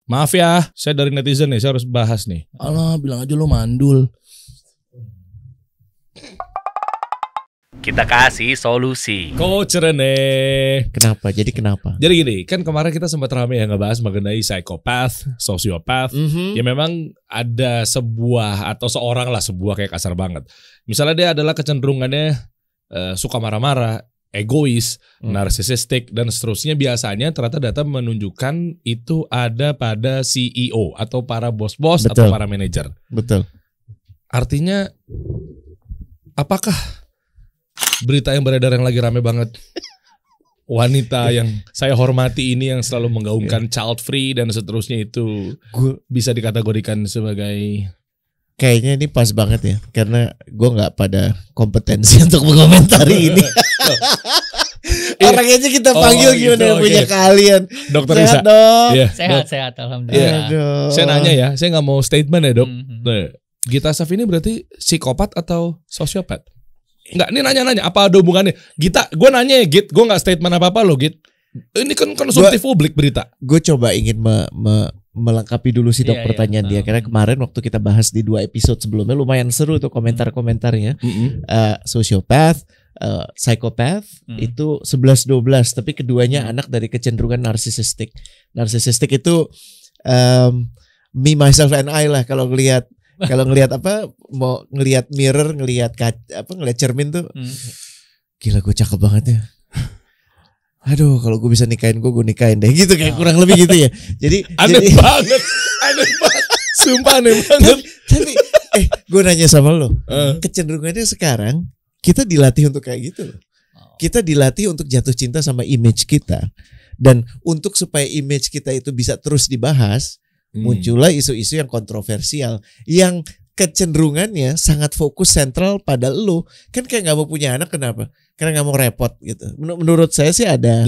Maaf ya, saya dari netizen nih, saya harus bahas nih. Alah, bilang aja lo mandul. Kita kasih solusi. Coach Rene. Kenapa? Jadi kenapa? Jadi gini, kan kemarin kita sempat rame ya ngebahas mengenai psikopat, sosiopat. Ya memang ada sebuah atau seorang lah, sebuah kayak kasar banget. Misalnya dia adalah kecenderungannya suka marah-marah, egois, narsisistik dan seterusnya. Biasanya ternyata data menunjukkan itu ada pada CEO atau para bos-bos atau para manajer. Betul. Artinya apakah berita yang beredar yang lagi rame banget, wanita yang saya hormati ini yang selalu menggaungkan child free dan seterusnya itu bisa dikategorikan sebagai... Kayaknya ini pas banget ya, karena gue nggak pada kompetensi untuk mengomentari ini. Orang aja kita panggil gimana gitu, punya kalian. Dokter Sehat Risa. dong. Yeah, Sehat alhamdulillah. Aduh. saya nanya ya, saya nggak mau statement ya dok. Gita Saf ini berarti psikopat atau sosiopat? Enggak, ini nanya-nanya apa ada hubungannya? Gita, gue nanya ya Git, gue nggak statement apa-apa loh Git. Ini kan konsumtif publik berita. Gue coba ingin melengkapi dulu sih dok pertanyaan dia, karena kemarin waktu kita bahas di 2 episode sebelumnya lumayan seru tuh komentar-komentarnya. Sosiopath, psikopat itu 11-12, tapi keduanya anak dari kecenderungan narsisistik. Narsisistik itu me, myself and I lah kalau ngelihat. Kalau ngelihat apa, mau ngelihat mirror, ngelihat ngelihat cermin tuh, gila gue cakep banget ya. Aduh, kalau gue bisa nikahin gue nikahin deh, gitu kayak kurang lebih gitu ya. Jadi aneh banget, sumpah aneh banget. Tapi gue nanya sama lo, kecenderungannya sekarang kita dilatih untuk kayak gitu loh. Kita dilatih untuk jatuh cinta sama image kita, dan untuk supaya image kita itu bisa terus dibahas. Muncullah isu-isu yang kontroversial yang kecenderungannya sangat fokus sentral pada lu. Kan kayak gak mau punya anak, kenapa? Karena gak mau repot gitu. Menurut saya sih ada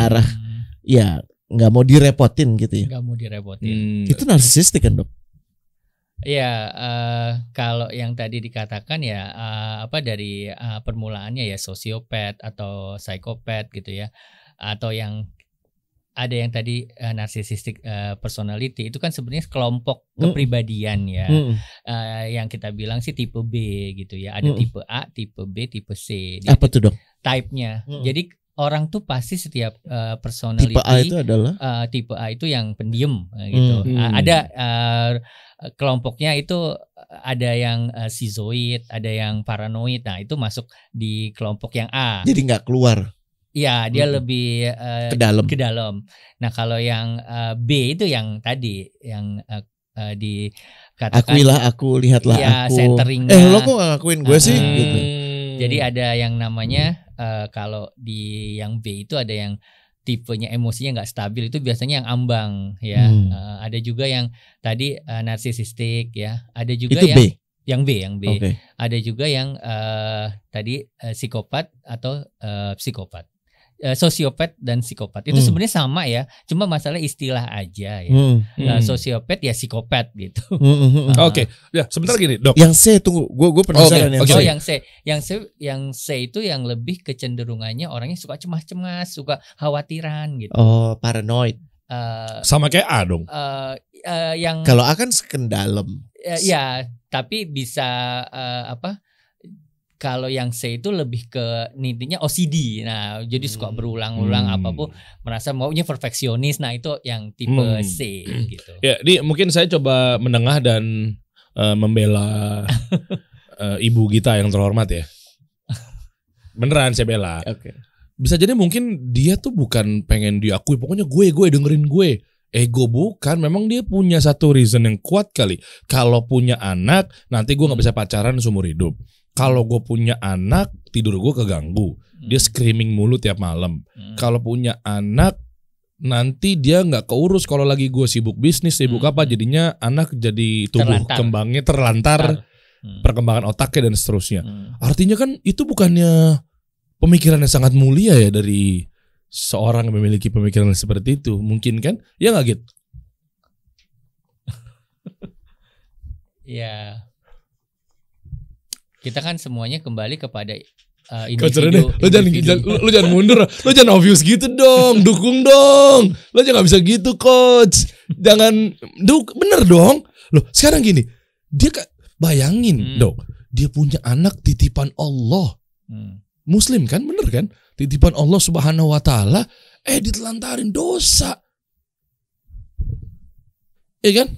arah ya gak mau direpotin gitu ya. Gak mau direpotin. Itu narsisistik kan dok? Ya, kalau yang tadi dikatakan ya dari permulaannya ya sosiopat atau psikopat gitu ya, atau yang ada yang tadi narcissistic personality itu kan sebenarnya kelompok kepribadian ya, yang kita bilang sih tipe B gitu ya. Ada tipe A, tipe B, tipe C. Apa tuh dok? Type-nya. Jadi orang tuh pasti setiap personality. Tipe A itu adalah? Tipe A itu yang pendiam gitu. Ada kelompoknya itu ada yang schizoid, ada yang paranoid. Nah itu masuk di kelompok yang A. Jadi nggak keluar. Iya, dia lebih ke dalam. Nah, kalau yang B itu yang tadi yang dikatakan akuilah aku, lihatlah aku. Centeringnya. Lo kok gak ngakuin gue sih gitu. Jadi ada yang namanya kalau di yang B itu ada yang tipenya emosinya nggak stabil, itu biasanya yang ambang ya. Ada juga yang tadi narsisistik ya. Ada juga itu yang B. Okay. Ada juga yang tadi psikopat atau psikopat. Sosiopat dan psikopat itu sebenarnya sama ya, cuma masalah istilah aja ya. Sosiopat ya psikopat gitu. Oke, ya sebentar gini dok. Yang C tunggu, gue penasaran yang C itu yang lebih kecenderungannya orangnya suka cemas-cemas, suka khawatiran gitu. Oh, paranoid. Sama kayak A dong. Yang kalau A kan kendalem. Ya, tapi bisa kalau yang C itu lebih ke intinya OCD. Nah, jadi suka berulang-ulang apapun, merasa maunya perfeksionis. Nah, itu yang tipe C gitu. Ya, mungkin saya coba menengah dan membela ibu Gita yang terhormat ya. Beneran saya bela. Okay. Bisa jadi mungkin dia tuh bukan pengen diakui, pokoknya gue dengerin gue. Ego bukan, memang dia punya satu reason yang kuat kali. Kalau punya anak, nanti gue gak bisa pacaran seumur hidup. Kalau gue punya anak, tidur gue keganggu. Dia screaming mulu tiap malam. Kalau punya anak, nanti dia gak keurus. Kalau lagi gue sibuk bisnis, sibuk apa, jadinya anak jadi tumbuh kembangnya terlantar. Perkembangan otaknya dan seterusnya. Artinya kan itu bukannya pemikiran yang sangat mulia ya dari seorang yang memiliki pemikiran seperti itu. Mungkin kan? Ya gak gitu? Ya, kita kan semuanya kembali kepada individu. Lu jangan mundur, lu jangan obvious gitu dong, dukung dong. Lu jangan bisa gitu coach. Jangan bener dong. Loh, sekarang gini, dia bayangin dong, dia punya anak titipan Allah. Muslim kan, bener kan? Titipan Allah Subhanahu wa taala, ditelantarin dosa. Iya kan?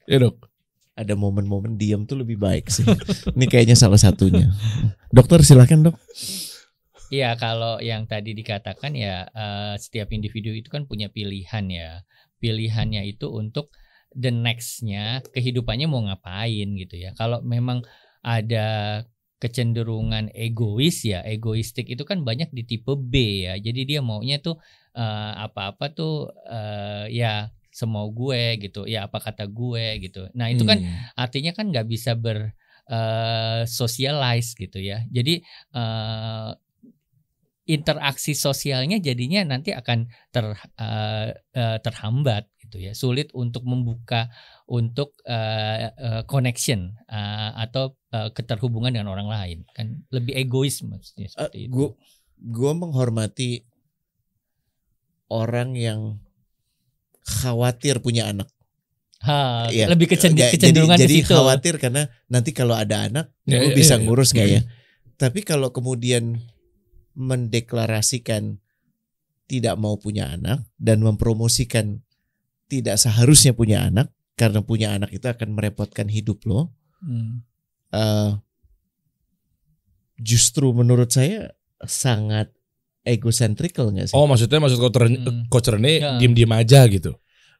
Iya dok. Ada momen-momen diam tuh lebih baik sih. Ini kayaknya salah satunya. Dokter silakan dok. Iya, kalau yang tadi dikatakan ya setiap individu itu kan punya pilihan ya. Pilihannya itu untuk the next-nya kehidupannya mau ngapain gitu ya. Kalau memang ada kecenderungan egois ya, egoistik itu kan banyak di tipe B ya. Jadi dia maunya tuh apa-apa tuh ya semau gue gitu, ya apa kata gue gitu. Nah itu kan artinya kan nggak bisa socialize gitu ya. Jadi interaksi sosialnya jadinya nanti akan terhambat gitu ya. Sulit untuk membuka untuk connection atau keterhubungan dengan orang lain. Kan lebih egois maksudnya seperti itu. Gue menghormati orang yang khawatir punya anak. Ya. Lebih kecenderungan ke jadi situ. Khawatir karena nanti kalau ada anak gue bisa ngurus gak ya. Tapi kalau kemudian mendeklarasikan tidak mau punya anak dan mempromosikan tidak seharusnya punya anak karena punya anak itu akan merepotkan hidup lo, justru menurut saya sangat egocentrical nggak sih? Oh maksud coach Rene diem-diem aja gitu?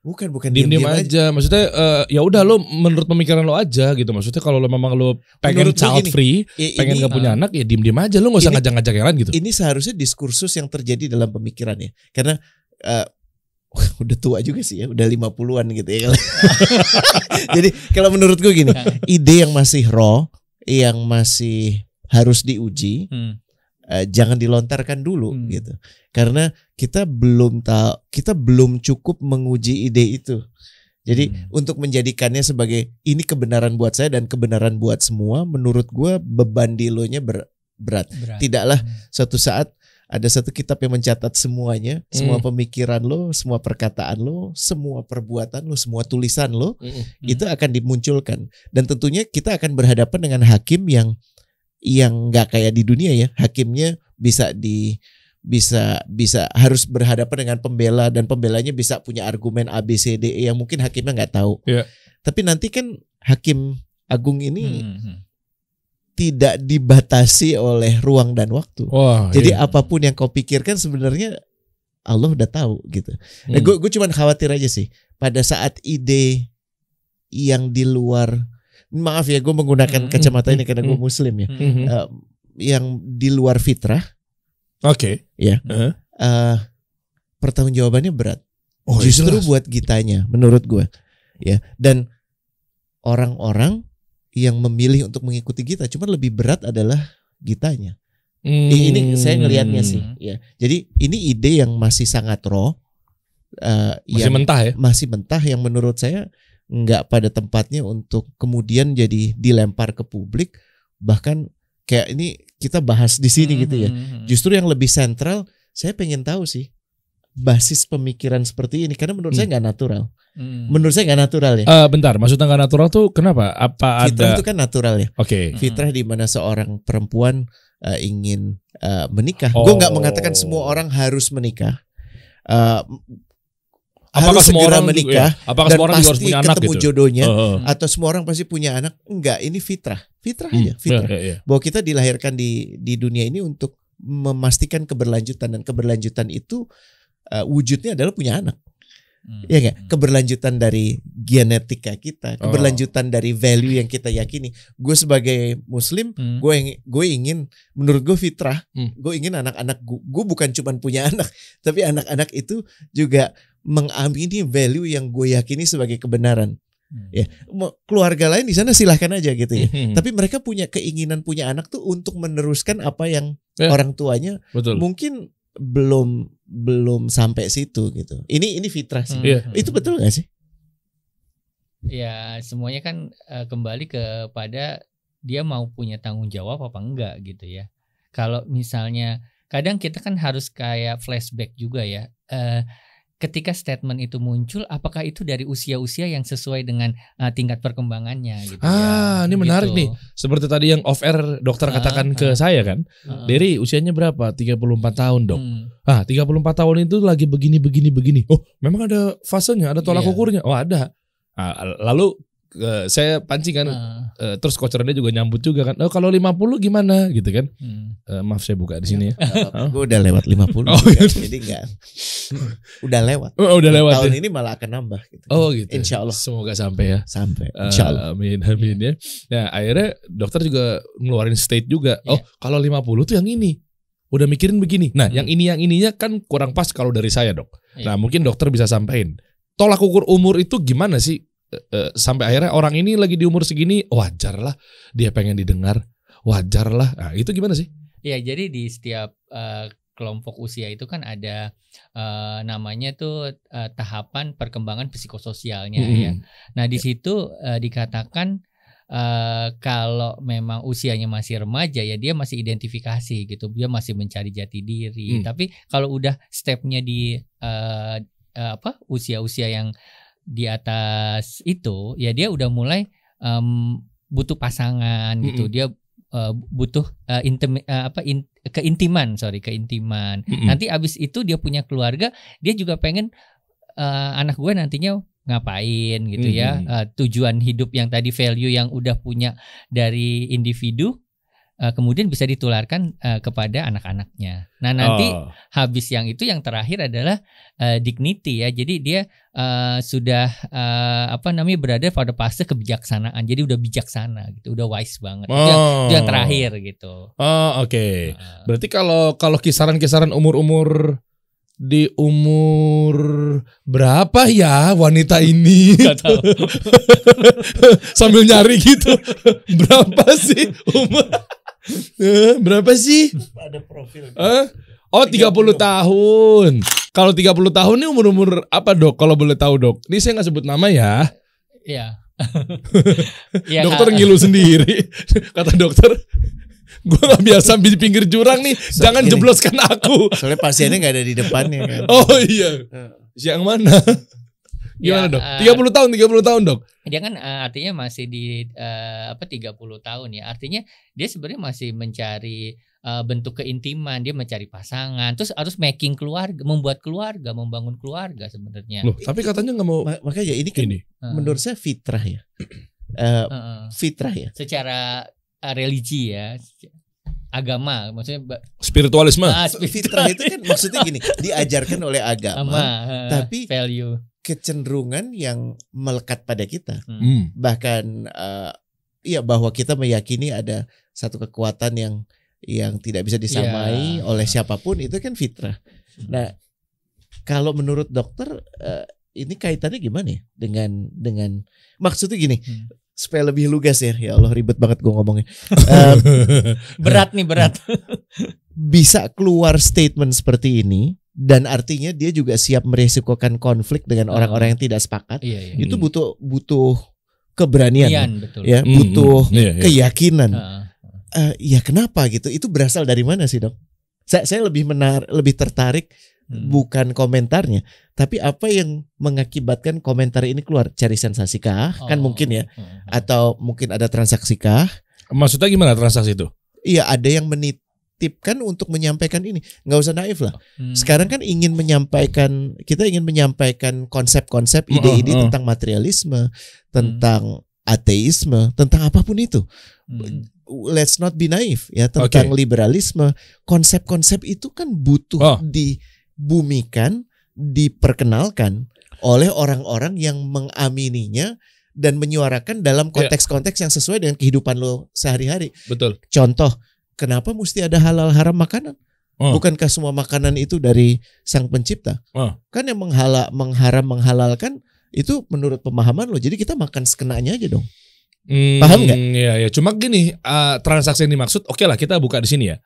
Bukan diem-diem aja. Maksudnya ya udah lo menurut pemikiran lo aja gitu. Maksudnya kalau lo memang lo pengen child free, pengen gak punya anak ya diem-diem aja. Lo gak usah ngajak-ngajak yang lain gitu. Ini seharusnya diskursus yang terjadi dalam pemikiran ya. Karena udah tua juga sih ya, udah 50-an gitu ya. Jadi kalau menurut gue gini, ide yang masih raw, yang masih harus diuji, jangan dilontarkan dulu gitu. Karena kita belum cukup menguji ide itu. Jadi untuk menjadikannya sebagai ini kebenaran buat saya dan kebenaran buat semua, menurut gue beban dilonya berat. Tidaklah suatu saat ada satu kitab yang mencatat semuanya, semua pemikiran lo, semua perkataan lo, semua perbuatan lo, semua tulisan lo, itu akan dimunculkan. Dan tentunya kita akan berhadapan dengan hakim yang nggak kayak di dunia ya. Hakimnya bisa harus berhadapan dengan pembela dan pembelanya bisa punya argumen A B C D E yang mungkin hakimnya nggak tahu. Tapi nanti kan hakim agung ini tidak dibatasi oleh ruang dan waktu. Jadi apapun yang kau pikirkan sebenarnya Allah udah tahu gitu. Nah, gue cuma khawatir aja sih pada saat ide yang di luar, maaf ya gue menggunakan kacamata ini karena gue muslim ya, yang di luar fitrah. Ya. Pertanggungjawabannya berat. Justru jelas. Buat kitanya menurut gue. Ya. Dan orang-orang yang memilih untuk mengikuti kita, cuma lebih berat adalah kitanya. Ini saya ngelihatnya sih. Ya. Jadi ini ide yang masih sangat raw, masih mentah ya. Masih mentah yang menurut saya nggak pada tempatnya untuk kemudian jadi dilempar ke publik. Bahkan kayak ini kita bahas di sini gitu ya. Justru yang lebih sentral, saya pengen tahu sih basis pemikiran seperti ini karena menurut saya nggak natural. Menurut saya nggak natural ya. Bentar, maksudnya nggak natural tuh kenapa? Apa fitrah itu kan natural ya. Fitrah di mana seorang perempuan ingin menikah. Gue nggak mengatakan semua orang harus menikah. Apakah harus semua orang menikah apakah dan semua orang pasti harus punya ketemu anak gitu? Jodohnya atau semua orang pasti punya anak? Enggak, ini fitrah aja, fitrah. Bahwa kita dilahirkan di dunia ini untuk memastikan keberlanjutan, dan keberlanjutan itu wujudnya adalah punya anak. Ya enggak? Keberlanjutan dari genetika kita, keberlanjutan dari value yang kita yakini. Gue sebagai muslim, gue ingin, menurut gue fitrah, gue ingin anak-anak gue bukan cuma punya anak, tapi anak-anak itu juga mengamini value yang gue yakini sebagai kebenaran. Ya, keluarga lain di sana silahkan aja gitu ya. Tapi mereka punya keinginan punya anak tuh untuk meneruskan apa yang orang tuanya mungkin belum sampai situ gitu. Ini fitrah sih. Itu betul gak sih? Ya semuanya kan kembali kepada dia mau punya tanggung jawab apa enggak gitu ya. Kalau misalnya kadang kita kan harus kayak flashback juga ya. Ketika statement itu muncul, apakah itu dari usia-usia yang sesuai dengan tingkat perkembangannya gitu ya. Ini menarik nih. Seperti tadi yang off air dokter katakan ke saya kan. Dery usianya berapa? 34 tahun, Dok. 34 tahun itu lagi begini. Oh, memang ada fasenya, ada tolak ukurnya. Oh, ada. Lalu saya pancing kan, terus coach Rene juga nyambut juga kan. Oh, kalau 50 gimana gitu kan? Maaf saya buka di sini ya. Gue udah lewat 50. Jadi enggak. Udah lewat. Udah lewat. Tahun ini malah akan nambah gitu. Oh gitu. Insya Allah. Semoga sampai ya. Sampai. Insya Allah. Amin ya. Nah akhirnya dokter juga ngeluarin state juga. Oh kalau 50 tuh yang ini. Udah mikirin begini. Nah yang ininya kan kurang pas kalau dari saya, Dok. Nah mungkin dokter bisa sampein. Tolak ukur umur itu gimana sih? Sampai akhirnya orang ini lagi di umur segini, wajar lah dia pengen didengar, wajar lah. Nah itu gimana sih? Ya jadi di setiap kelompok usia itu kan ada namanya tuh tahapan perkembangan psikososialnya ya. Nah di situ dikatakan kalau memang usianya masih remaja ya dia masih identifikasi gitu, dia masih mencari jati diri. Tapi kalau udah stepnya di usia-usia yang di atas itu ya dia udah mulai butuh pasangan gitu, dia butuh keintiman. Nanti abis itu dia punya keluarga, dia juga pengen anak gue nantinya ngapain gitu ya, tujuan hidup yang tadi value yang udah punya dari individu kemudian bisa ditularkan kepada anak-anaknya. Nah nanti habis yang itu yang terakhir adalah dignity ya. Jadi dia sudah berada pada fase kebijaksanaan. Jadi udah bijaksana gitu, udah wise banget. Itu yang terakhir gitu. Oke. Berarti kalau kisaran-kisaran umur di umur berapa ya wanita ini? Gak tahu. Sambil nyari gitu. Berapa sih umur? Berapa sih? Ada profil. 30 tahun. Kalau 30 tahun ini umur apa, Dok? Kalau boleh tahu, Dok. Ini saya nggak sebut nama ya. Iya. Dokter ngilu sendiri. Kata dokter, gue gak biasa di pinggir jurang nih. Jangan jebloskan aku. Soalnya pasiennya gak ada di depannya kan. Oh iya. Yang mana? Gimana, Dok? 30 tahun, Dok. Dia kan artinya masih di 30 tahun ya. Artinya dia sebenarnya masih mencari bentuk keintiman, dia mencari pasangan, terus harus making keluarga, membuat keluarga, membangun keluarga sebenarnya. Loh, tapi katanya nggak mau. Makanya ini kan menurut saya fitrah ya. Fitrah ya. Secara religi ya. Agama maksudnya spiritualisme. Fitrah itu kan maksudnya gini, diajarkan oleh agama, tapi value kecenderungan yang melekat pada kita. Bahkan bahwa kita meyakini ada satu kekuatan yang tidak bisa disamai oleh siapapun, itu kan fitrah. Nah, kalau menurut dokter ini kaitannya gimana ya dengan maksudnya gini, supaya lebih lugas ya Allah ribet banget gue ngomongnya. Berat. Bisa keluar statement seperti ini dan artinya dia juga siap meresikokan konflik dengan orang-orang yang tidak sepakat. Itu butuh keberanian, betul. Ya, butuh keyakinan. Ya kenapa gitu? Itu berasal dari mana sih, Dok? Saya lebih tertarik bukan komentarnya, tapi apa yang mengakibatkan komentar ini keluar? Cari sensasi kah? Kan mungkin ya. Atau mungkin ada transaksi kah? Maksudnya gimana transaksi itu? Iya, ada yang menitipkan untuk menyampaikan ini. Nggak usah naif lah. Sekarang kan kita ingin menyampaikan konsep-konsep, ide-ide tentang materialisme, tentang ateisme, tentang apapun itu. Let's not be naif ya, tentang liberalisme. Konsep-konsep itu kan butuh dibumikan, diperkenalkan oleh orang-orang yang mengamininya dan menyuarakan dalam konteks-konteks yang sesuai dengan kehidupan lo sehari-hari. Betul. Contoh, kenapa mesti ada halal haram makanan? Bukankah semua makanan itu dari Sang Pencipta? Kan yang menghalalkan itu menurut pemahaman lo. Jadi kita makan sekenanya aja dong. Paham nggak? Iya. Cuma gini, transaksi yang dimaksud, oke lah kita buka di sini ya.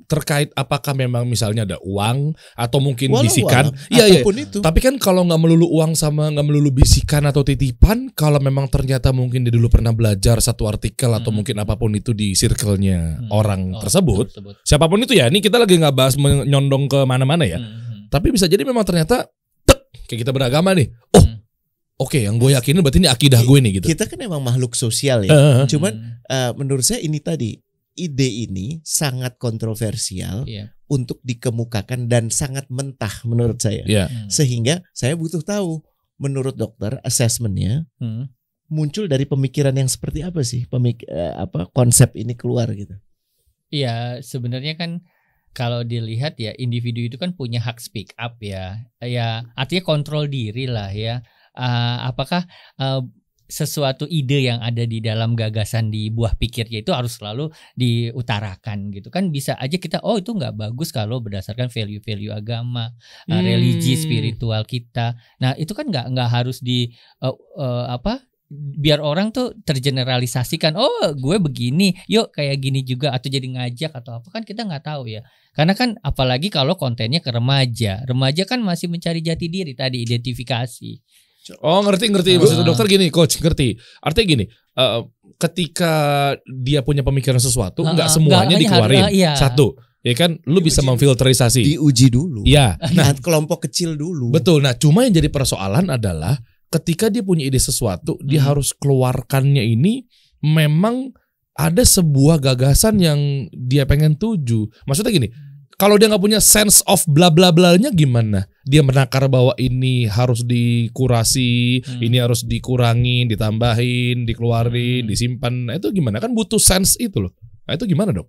terkait apakah memang misalnya ada uang atau mungkin Walau bisikan. Iya. apapun itu. Tapi kan kalau nggak melulu uang sama nggak melulu bisikan atau titipan, kalau memang ternyata mungkin dia dulu pernah belajar satu artikel atau mungkin apapun itu di circle-nya orang tersebut, siapapun itu ya. Ini kita lagi nggak bahas menyondong ke mana-mana ya. Tapi bisa jadi memang ternyata kayak kita beragama nih. Oke, yang gue yakinin berarti ini akidah gue nih gitu. Kita kan emang makhluk sosial ya. Cuman menurut saya ini tadi ide ini sangat kontroversial untuk dikemukakan dan sangat mentah menurut saya. Sehingga saya butuh tahu menurut dokter assessmentnya muncul dari pemikiran yang seperti apa sih konsep ini keluar gitu. Iya, sebenarnya kan kalau dilihat ya individu itu kan punya hak speak up ya. Ya, artinya kontrol diri lah ya. Apakah sesuatu ide yang ada di dalam gagasan di buah pikirnya itu harus selalu diutarakan gitu kan, bisa aja kita itu nggak bagus kalau berdasarkan value-value agama, religi, spiritual kita. Nah itu kan nggak harus biar orang tuh tergeneralisasikan, gue begini, yuk kayak gini juga, atau jadi ngajak atau apa, kan kita nggak tahu ya. Karena kan apalagi kalau kontennya ke remaja kan masih mencari jati diri tadi, identifikasi. Oh ngerti maksud dokter gini, coach ngerti. Artinya gini, ketika dia punya pemikiran sesuatu, nggak semuanya dikeluarin. Satu, ya kan, lu bisa memfilterisasi. Diuji dulu. Iya. Nah, kelompok kecil dulu. Betul. Nah, cuma yang jadi persoalan adalah ketika dia punya ide sesuatu, dia harus keluarkannya ini memang ada sebuah gagasan yang dia pengen tuju. Maksudnya gini, kalau dia nggak punya sense of bla bla blanya gimana? Dia menakar bahwa ini harus dikurasi, ini harus dikurangin, ditambahin, dikeluarin, disimpan. Nah, itu gimana? Kan butuh sense itu loh. Nah, itu gimana dok?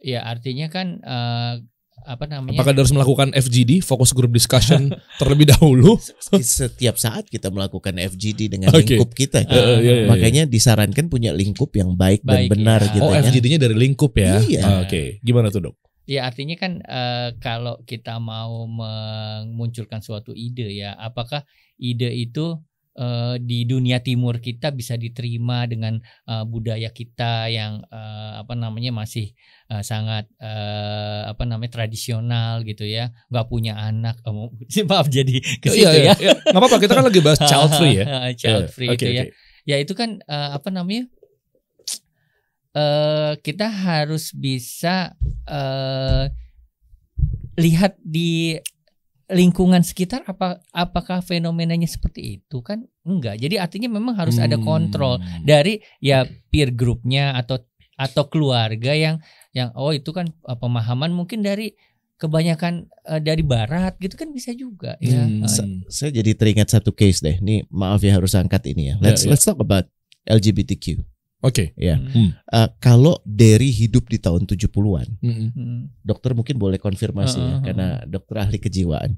Ya artinya kan apakah harus melakukan FGD, focus group discussion terlebih dahulu? Setiap saat kita melakukan FGD dengan lingkup kita. Makanya disarankan punya lingkup yang baik dan benar gitu. Oh, FGD-nya dari lingkup ya? Iya. Oke. Gimana tuh dok? Ya artinya kan kalau kita mau memunculkan suatu ide ya, apakah ide itu di dunia timur kita bisa diterima dengan budaya kita yang masih sangat tradisional gitu ya, nggak punya anak, maaf jadi ke situ ya. Nggak apa-apa, kita kan lagi bahas child free ya. Child free itu ya. Ya itu kan kita harus bisa lihat di lingkungan sekitar apakah fenomenanya seperti itu kan enggak. Jadi artinya memang harus ada kontrol dari ya peer groupnya atau keluarga yang itu kan pemahaman mungkin dari kebanyakan dari barat gitu kan bisa juga ya. Saya jadi teringat satu case deh. Nih maaf ya harus angkat ini ya. Let's talk about LGBTQ. Oke. Ya. Kalau Derry hidup di tahun 70-an. Dokter mungkin boleh konfirmasi ya, karena dokter ahli kejiwaan.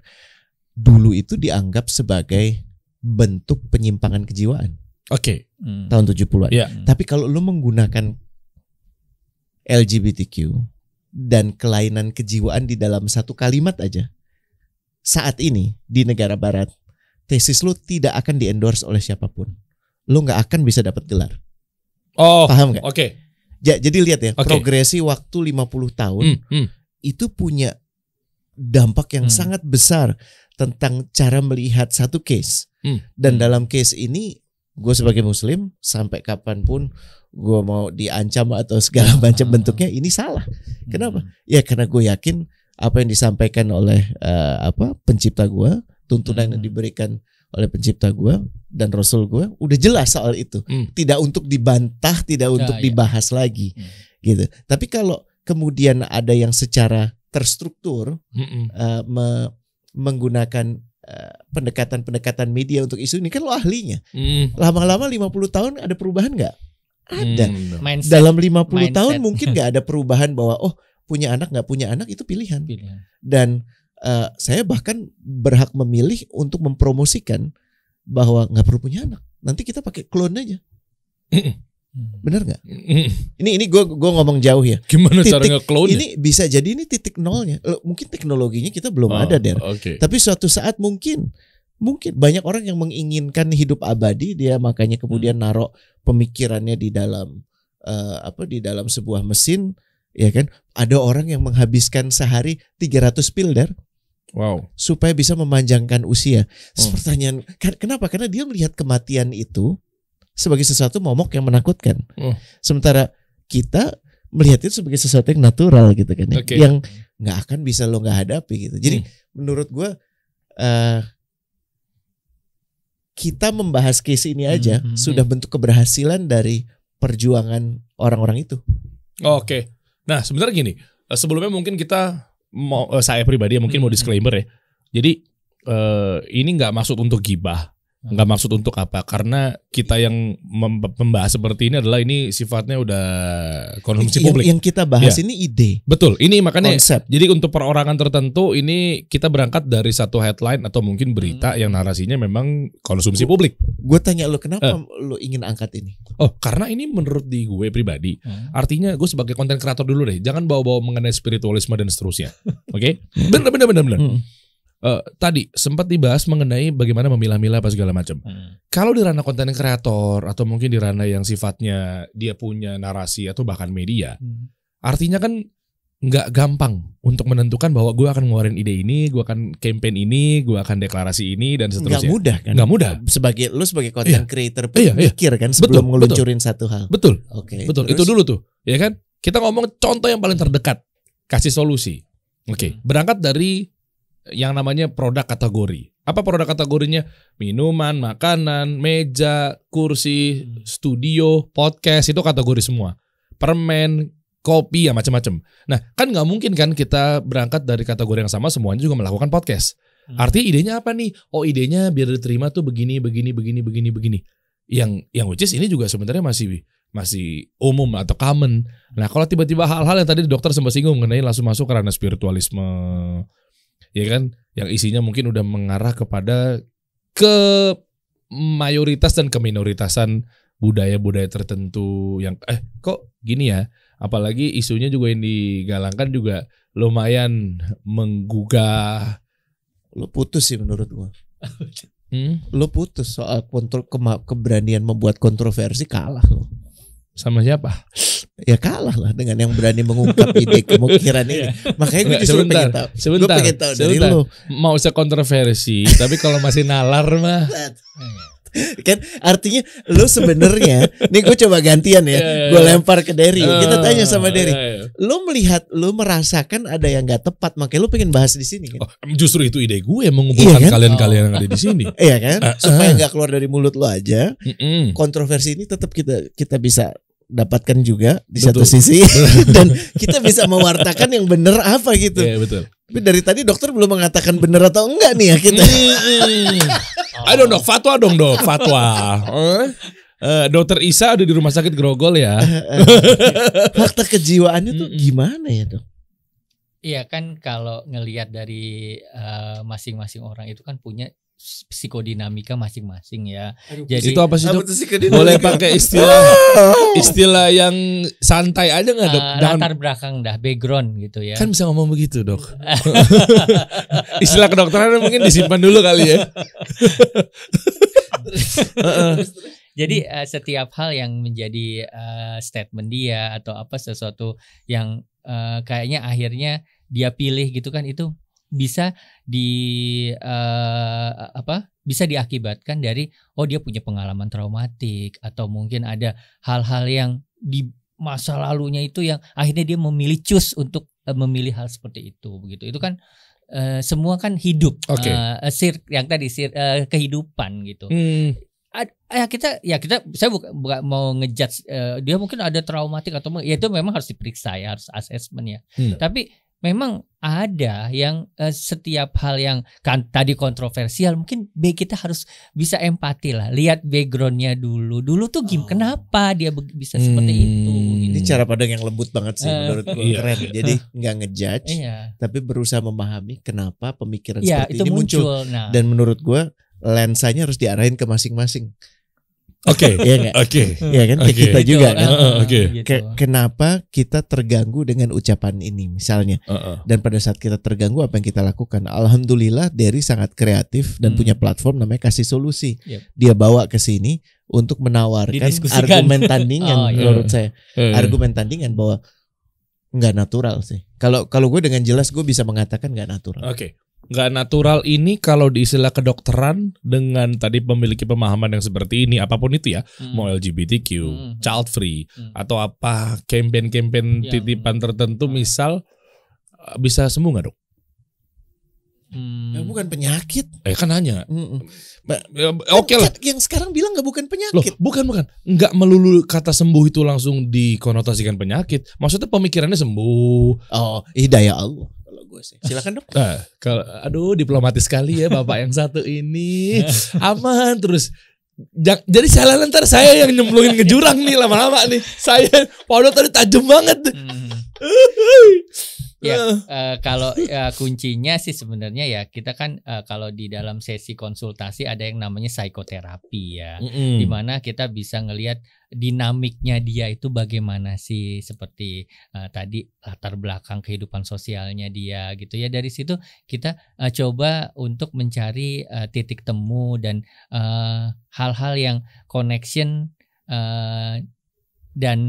Dulu itu dianggap sebagai bentuk penyimpangan kejiwaan. Oke. Tahun 70-an. Yeah. Tapi kalau lu menggunakan LGBTQ dan kelainan kejiwaan di dalam satu kalimat aja, saat ini di negara barat, tesis lu tidak akan di-endorse oleh siapapun. Lu gak akan bisa dapat gelar. Oh, paham gak? Oke. Jadi lihat ya, progresi waktu 50 tahun itu punya dampak yang sangat besar tentang cara melihat satu case. Dan dalam case ini, gue sebagai muslim sampai kapanpun gue mau diancam atau segala macam bentuknya, ini salah. Kenapa? Ya karena gue yakin apa yang disampaikan oleh pencipta gue, tuntunan yang diberikan oleh pencipta gue dan Rasul gue udah jelas soal itu. Tidak untuk dibantah, tidak untuk dibahas lagi gitu. Tapi kalau kemudian ada yang secara terstruktur menggunakan pendekatan-pendekatan media untuk isu ini, kan lo ahlinya. Lama-lama 50 tahun ada perubahan gak? Ada. Dalam 50 tahun mungkin gak ada perubahan bahwa punya anak gak punya anak itu pilihan. Dan saya bahkan berhak memilih untuk mempromosikan bahwa nggak perlu punya anak. Nanti kita pakai clone aja. Benar nggak? Ini gue ngomong jauh ya. Gimana cara nge-clone? Ini bisa jadi ini titik nolnya. Mungkin teknologinya kita belum ada Der. Tapi suatu saat mungkin banyak orang yang menginginkan hidup abadi, dia makanya kemudian naruh pemikirannya di dalam di dalam sebuah mesin Ya kan? Ada orang yang menghabiskan sehari 300 pil Wow. supaya bisa memanjangkan usia. Pertanyaan, kenapa? Karena dia melihat kematian itu sebagai sesuatu momok yang menakutkan. Sementara kita melihat itu sebagai sesuatu yang natural gitu kan, yang nggak akan bisa lo nggak hadapi gitu. Jadi menurut gue kita membahas case ini aja sudah bentuk keberhasilan dari perjuangan orang-orang itu. Oke. Nah sebenarnya gini, sebelumnya mungkin kita mau saya pribadi mungkin mau disclaimer ya. Jadi ini nggak maksud untuk gibah. Nggak maksud untuk apa, karena kita yang membahas seperti ini adalah ini sifatnya udah konsumsi publik. Yang kita bahas ini ide. Betul, ini makanya konsep. Jadi untuk perorangan tertentu ini kita berangkat dari satu headline atau mungkin berita yang narasinya memang konsumsi publik. Gue tanya lo, kenapa lo ingin angkat ini? Oh, karena ini menurut di gue pribadi, artinya gue sebagai konten kreator dulu deh, jangan bawa-bawa mengenai spiritualisme dan seterusnya. Oke? Bener. Tadi sempat dibahas mengenai bagaimana memilah-milah apa segala macam. Kalau di ranah konten kreator atau mungkin di ranah yang sifatnya dia punya narasi atau bahkan media, artinya kan nggak gampang untuk menentukan bahwa gue akan ngeluarin ide ini, gue akan campaign ini, gue akan deklarasi ini dan seterusnya. Nggak mudah kan? Nggak mudah. Lu sebagai content creator mikir kan sebelum ngeluncurin satu hal. Betul. Oke. Betul. Terus? Itu dulu tuh, ya kan? Kita ngomong contoh yang paling terdekat, kasih solusi. Oke. Berangkat dari yang namanya produk kategori. Apa produk kategorinya? Minuman, makanan, meja, kursi, studio, podcast, itu kategori semua. Permen, kopi, ya macam-macam. Nah, kan nggak mungkin kan kita berangkat dari kategori yang sama semuanya juga melakukan podcast. Artinya idenya apa nih? Oh, idenya biar diterima tuh begini. Yang which is ini juga sebenarnya masih umum atau common. Nah, kalau tiba-tiba hal-hal yang tadi dokter sempat singgung mengenai langsung masuk ke ranah spiritualisme, ya kan, yang isinya mungkin udah mengarah kepada ke mayoritas dan keminoritasan budaya-budaya tertentu yang kok gini ya, apalagi isunya juga yang digalangkan juga lumayan menggugah. Lo putus sih menurut gua. Lo putus soal keberanian membuat kontroversi, kalah lo. Sama siapa? Ya kalah lah dengan yang berani mengungkap ide kemungkinan ini. Makanya gue justru pengen tahu dari lo. Mau sekontroversi, tapi kalau masih nalar mah. Kan artinya lo sebenarnya, nih gue coba gantian ya, gue lempar ke Derry. Kita tanya sama Derry. Lo merasakan ada yang nggak tepat, makanya lo pengen bahas di sini. Kan? Justru itu ide gue mengumpulkan kalian-kalian yang ada di sini. Iya kan? Supaya nggak keluar dari mulut lo aja. Kontroversi ini tetap kita bisa dapatkan juga di satu sisi dan kita bisa mewartakan yang benar apa gitu. Iya, betul. Tapi dari tadi dokter belum mengatakan benar atau enggak nih ya kita. Aduh dok, fatwa dong dok, fatwa. Dokter Isa ada di rumah sakit Grogol ya. Fakta kejiwaannya tuh gimana ya dok? Iya kan, kalau ngelihat dari masing-masing orang itu kan punya psikodinamika masing-masing ya. Jadi itu apa sih dok? Boleh pakai istilah yang santai aja nggak dok? Latar belakang background gitu ya. Kan bisa ngomong begitu dok. Istilah kedokteran mungkin disimpan dulu kali ya. Jadi setiap hal yang menjadi statement dia atau apa sesuatu yang kayaknya akhirnya dia pilih gitu kan, itu bisa bisa diakibatkan dari dia punya pengalaman traumatik atau mungkin ada hal-hal yang di masa lalunya itu yang akhirnya dia memilih untuk memilih hal seperti itu begitu. Itu kan semua kan hidup, yang tadi kehidupan gitu. Saya bukan mau ngejudge dia mungkin ada traumatik atau ya itu memang harus diperiksa ya, harus assessment ya. Tapi memang ada yang setiap hal yang kan tadi kontroversial mungkin kita harus bisa empati lah, lihat backgroundnya dulu tuh kenapa dia bisa seperti itu. Ini cara pandang yang lembut banget sih menurut gue, keren. Jadi nggak ngejudge, tapi berusaha memahami kenapa pemikiran seperti ini muncul. Nah. Dan menurut gue lensanya harus diarahin ke masing-masing. Oke. Iya kan? Ke kita juga kan. Kenapa kita terganggu dengan ucapan ini misalnya? Dan pada saat kita terganggu, apa yang kita lakukan? Alhamdulillah Derry sangat kreatif dan punya platform namanya Kasih Solusi. Dia bawa ke sini untuk menawarkan argumen tandingan menurut saya. Argumen tandingan bahwa nggak natural sih. Kalau gue dengan jelas gue bisa mengatakan nggak natural. Oke. Nggak natural ini kalau di istilah kedokteran dengan tadi memiliki pemahaman yang seperti ini, apapun itu ya, mau LGBTQ, child free, atau apa campaign-campaign titipan tertentu, misal bisa sembuh nggak dok? Bukan penyakit. Kan nanya. Oke lah. Yang sekarang bilang nggak bukan penyakit. Loh, bukan. Nggak melulu kata sembuh itu langsung dikonotasikan penyakit. Maksudnya pemikirannya sembuh. Oh, hidayah Allah. Silakan dok. Aduh, diplomatis sekali ya bapak yang satu ini. Aman terus. Jadi salah ntar saya yang nyemplungin ke jurang nih lama-lama nih. Saya Paulo tadi tajam banget. Kalau kuncinya sih sebenarnya ya kita kan kalau di dalam sesi konsultasi ada yang namanya psikoterapi ya, dimana kita bisa ngelihat dinamiknya dia itu bagaimana sih, seperti tadi latar belakang kehidupan sosialnya dia gitu ya. Dari situ kita coba untuk mencari titik temu dan hal-hal yang connection dan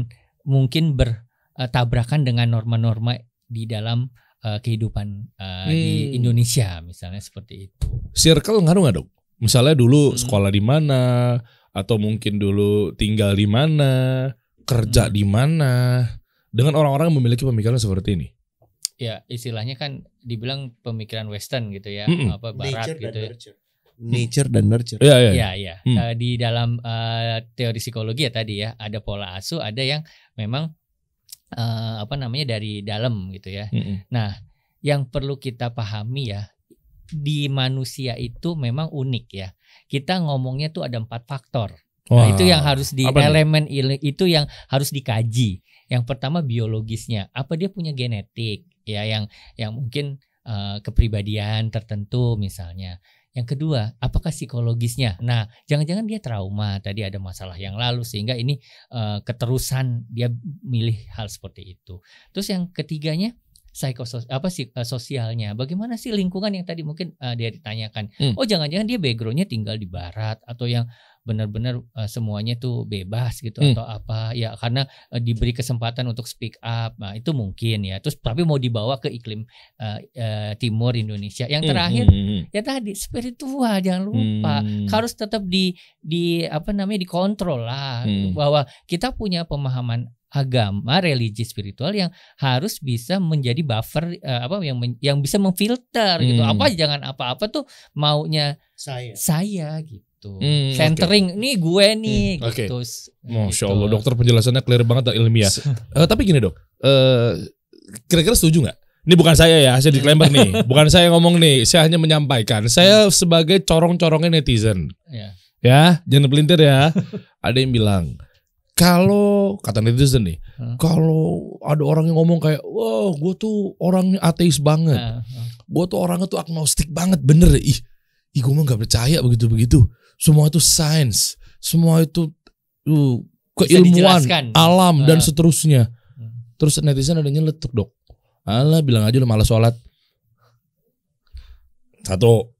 mungkin bertabrakan dengan norma-norma di dalam kehidupan di Indonesia misalnya seperti itu. Circle ngaruh nggak dok? Misalnya dulu sekolah di mana, atau mungkin dulu tinggal di mana, kerja di mana, dengan orang-orang yang memiliki pemikiran seperti ini. Ya istilahnya kan dibilang pemikiran Western gitu ya, apa Barat gitu ya. Nature dan nurture. Iya. Di dalam teori psikologi ya tadi ya, ada pola asuh, ada yang memang dari dalam gitu ya. Nah, yang perlu kita pahami ya, di manusia itu memang unik ya. Kita ngomongnya tuh ada 4 faktor. Nah, itu yang harus elemen itu yang harus dikaji. Yang pertama biologisnya, apa dia punya genetik ya, yang mungkin kepribadian tertentu misalnya. Yang kedua, apakah psikologisnya? Nah, jangan-jangan dia trauma, tadi ada masalah yang lalu sehingga ini keterusan dia milih hal seperti itu. Terus yang ketiganya sosialnya. Bagaimana sih lingkungan yang tadi mungkin dia ditanyakan. Oh, jangan-jangan dia backgroundnya tinggal di barat atau yang benar-benar semuanya tuh bebas gitu atau apa ya, karena diberi kesempatan untuk speak up. Nah, itu mungkin ya. Terus tapi mau dibawa ke iklim timur Indonesia. Yang terakhir ya tadi spiritual, jangan lupa harus tetap dikontrol lah, bahwa kita punya pemahaman agama, religi, spiritual yang harus bisa menjadi buffer yang bisa memfilter gitu. Jangan apa-apa tuh maunya saya gitu. Centering nih gue nih gitu. Masya Allah, dokter penjelasannya clear banget dan ilmiah. Tapi gini dok, kira-kira setuju nggak? Ini bukan saya ya, saya disclaimer nih. Bukan saya ngomong nih, saya hanya menyampaikan. Saya sebagai corong-corongnya netizen. Ya, jangan pelintir ya. Ada yang bilang, kalau kata netizen nih, kalau ada orang yang ngomong kayak, wah gue tuh orangnya ateis banget, gue tuh orangnya tuh agnostik banget, bener deh. Ih gue mah gak percaya begitu-begitu. Semua itu sains, semua itu keilmuan, alam dan seterusnya. Terus netizen ada nyeletuk dok, alah bilang aja lu malas sholat. Satu.